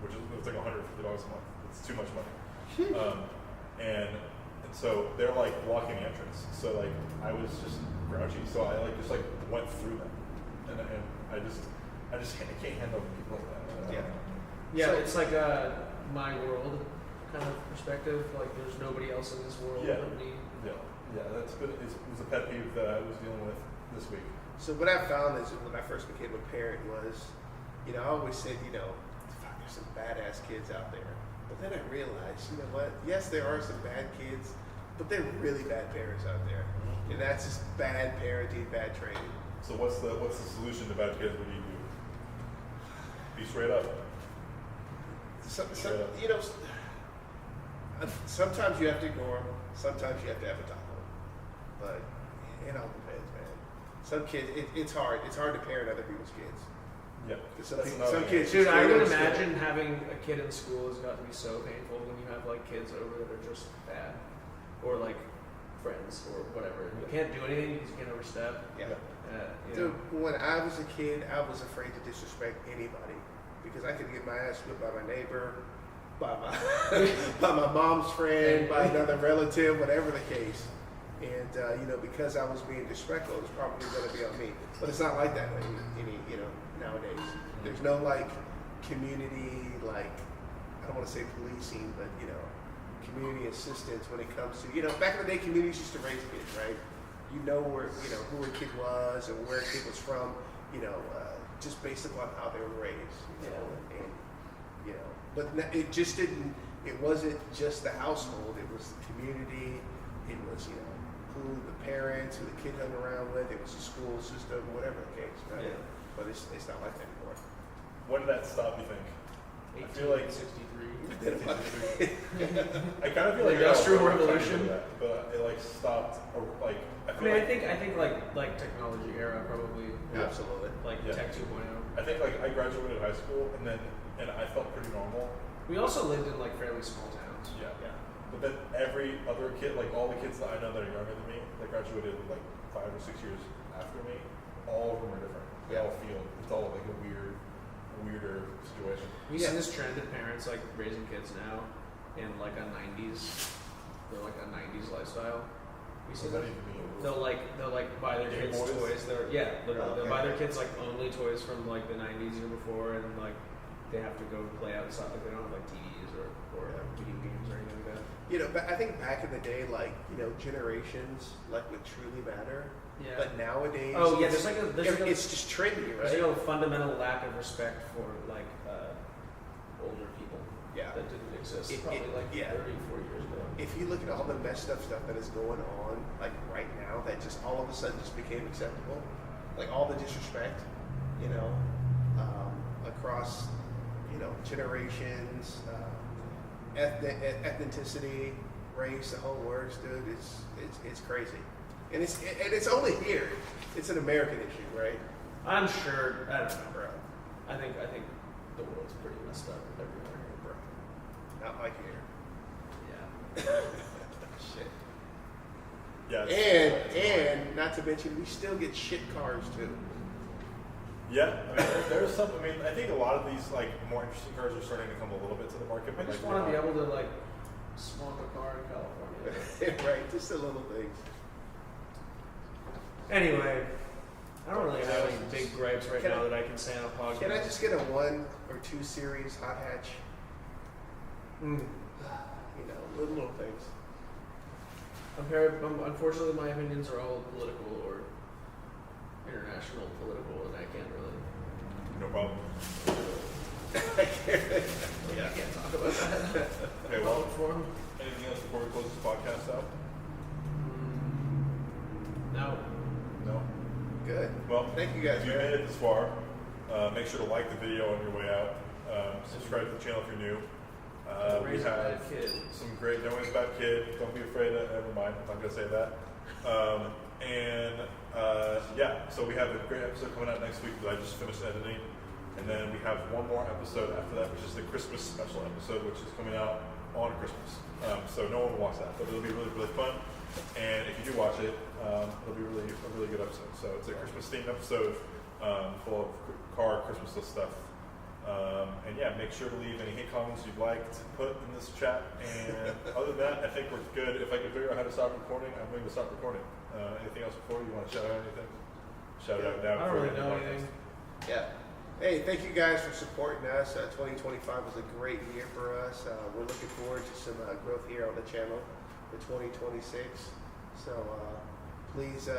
which is it's like $150 a month. It's too much money. And so they're like blocking the entrance. So like I was just grouchy, so I just went through them, and I can't handle people like that.
Yeah.
Yeah,
So-
it's like a my world kind of perspective. Like there's nobody else in this world
Yeah.
but me.
Yeah, that's been it was a pet peeve that I was dealing with this week.
So what I found is when I first became a parent was, I always said, fuck, there's some badass kids out there. But then I realized, you know what? Yes, there are some bad kids, but they're really bad parents out there. And that's just bad parenting, bad training.
So what's the solution to bad kids? What do you do? Be straight up.
Sometimes you have to ignore them. Sometimes you have to have a talk with them. But it all depends, man. Some kids, it's hard. It's hard to parent other people's kids.
Yeah.
Some,
That's
people,
another
some
thing.
kids.
Dude,
just
I
don't
would
understand.
imagine having a kid in school has got to be so painful when you have like kids over that are just bad, or like friends or whatever. You can't do anything because you can't overstep.
Yeah.
You
Dude, when I was a kid, I was afraid to disrespect anybody because I could get my ass whipped by my neighbor, by my by my mom's friend, by another relative, whatever the case. And because I was being disrespectful, it was probably going to be on me. But it's not like that nowadays. There's no like community, like I don't want to say policing, but community assistance when it comes to back in the day, communities used to raise kids, right? You know where who a kid was and where a kid was from, just based upon how they were raised, and but it just didn't. It wasn't just the household; it was the community. It was who the parents, who the kid hung around with. It was the school system, whatever the case, right?
Yeah.
But it's not like that anymore.
When did that stop? You think? I feel like
63.
I kind of feel like
Industrial
yeah,
Revolution.
but it like stopped. Or, like I
I
feel
mean,
like
I think like technology era probably
Absolutely.
like
Yeah.
tech 2.0.
I think like I graduated high school and I felt pretty normal.
We also lived in like fairly small towns.
Yeah. But then every other kid, like all the kids that I know that are younger than me, that graduated like 5 or 6 years after me, all of them are different. They all feel it's all like a weirder situation.
We see this trend of parents like raising kids now in like a 90s, they're like a 90s lifestyle. We see
What does that
that.
even mean?
They'll like buy their
Game
kids
Boys?
toys. Literally, they'll
Okay.
buy their kids like only toys from like the 90s year before, and like they have to go play outside. Like they don't have like TVs or like video games or anything like that.
But I think back in the day, like generations like would truly matter.
Yeah.
But nowadays,
Oh yeah, there's like a
it's just trendy,
there's
right?
like a fundamental lack of respect for like older people.
Yeah.
That didn't exist
It-
probably like
yeah.
30, 40 years ago.
If you look at all the messed up stuff that is going on, like right now, that just all of a sudden just became acceptable, like all the disrespect, across, generations, ethnicity, race, the whole works, dude. It's crazy, and it's only here. It's an American issue, right?
I'm sure. I don't know.
Bro,
I think the world's pretty messed up everywhere.
bro, not like here.
Yeah.
Shit.
Yeah.
And not to mention, we still get shit cars too.
Yeah, I mean, there's some. I mean, I think a lot of these like more interesting cars are starting to come a little bit to the market.
I
But
just
like,
want to be able to like smoke a car in California.
Right, just the little things.
Anyway, I don't really have any big gripes right
Can
now
I-
that I can say on a podcast.
Can I just get a 1 or 2 series hot hatch?
Mm.
You know, little things.
Unfortunately, my opinions are all political or international political, and I can't really.
no problem.
Yeah, I can't talk about that.
Okay, well,
Form.
anything else before we close this podcast out?
No.
No.
Good.
Well,
Thank you guys,
if you
man.
made it this far, make sure to like the video on your way out. Subscribe to the channel if you're new. We
Raise a
have
bad kid.
some great. Don't worry about kid. Don't be afraid. Never mind. I'm not gonna say that. Yeah. So we have a great episode coming out next week that I just finished editing, and then we have one more episode after that, which is the Christmas special episode, which is coming out on Christmas. So no one will watch that, but it'll be really, really fun. And if you do watch it, it'll be a really good episode. So it's a Christmas themed episode full of car Christmas list stuff. And yeah, make sure to leave any hate comments you'd like to put in this chat. And other than that, I think we're good. If I can figure out how to stop recording, I'm going to stop recording. Anything else before you want to shout out anything? Shout it out now.
I don't
before we
really
end the
know
podcast.
anything.
Yeah. Hey, thank you guys for supporting us. 2025 was a great year for us. We're looking forward to some growth here on the channel for 2026. So please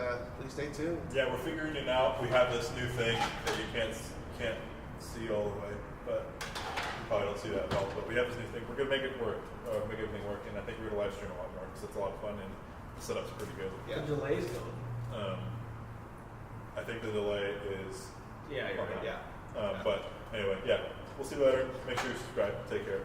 stay tuned.
Yeah, we're figuring it out. We have this new thing that you can't see all the way, but you probably don't see that at all. But we have this new thing. We're gonna make it work, make everything work, and I think we're gonna live stream a lot more because it's a lot of fun and the setup's pretty good.
Yeah.
The delay's going.
I think the delay is.
Yeah, you're right.
Yeah.
But anyway, yeah, we'll see you later. Make sure you subscribe. Take care.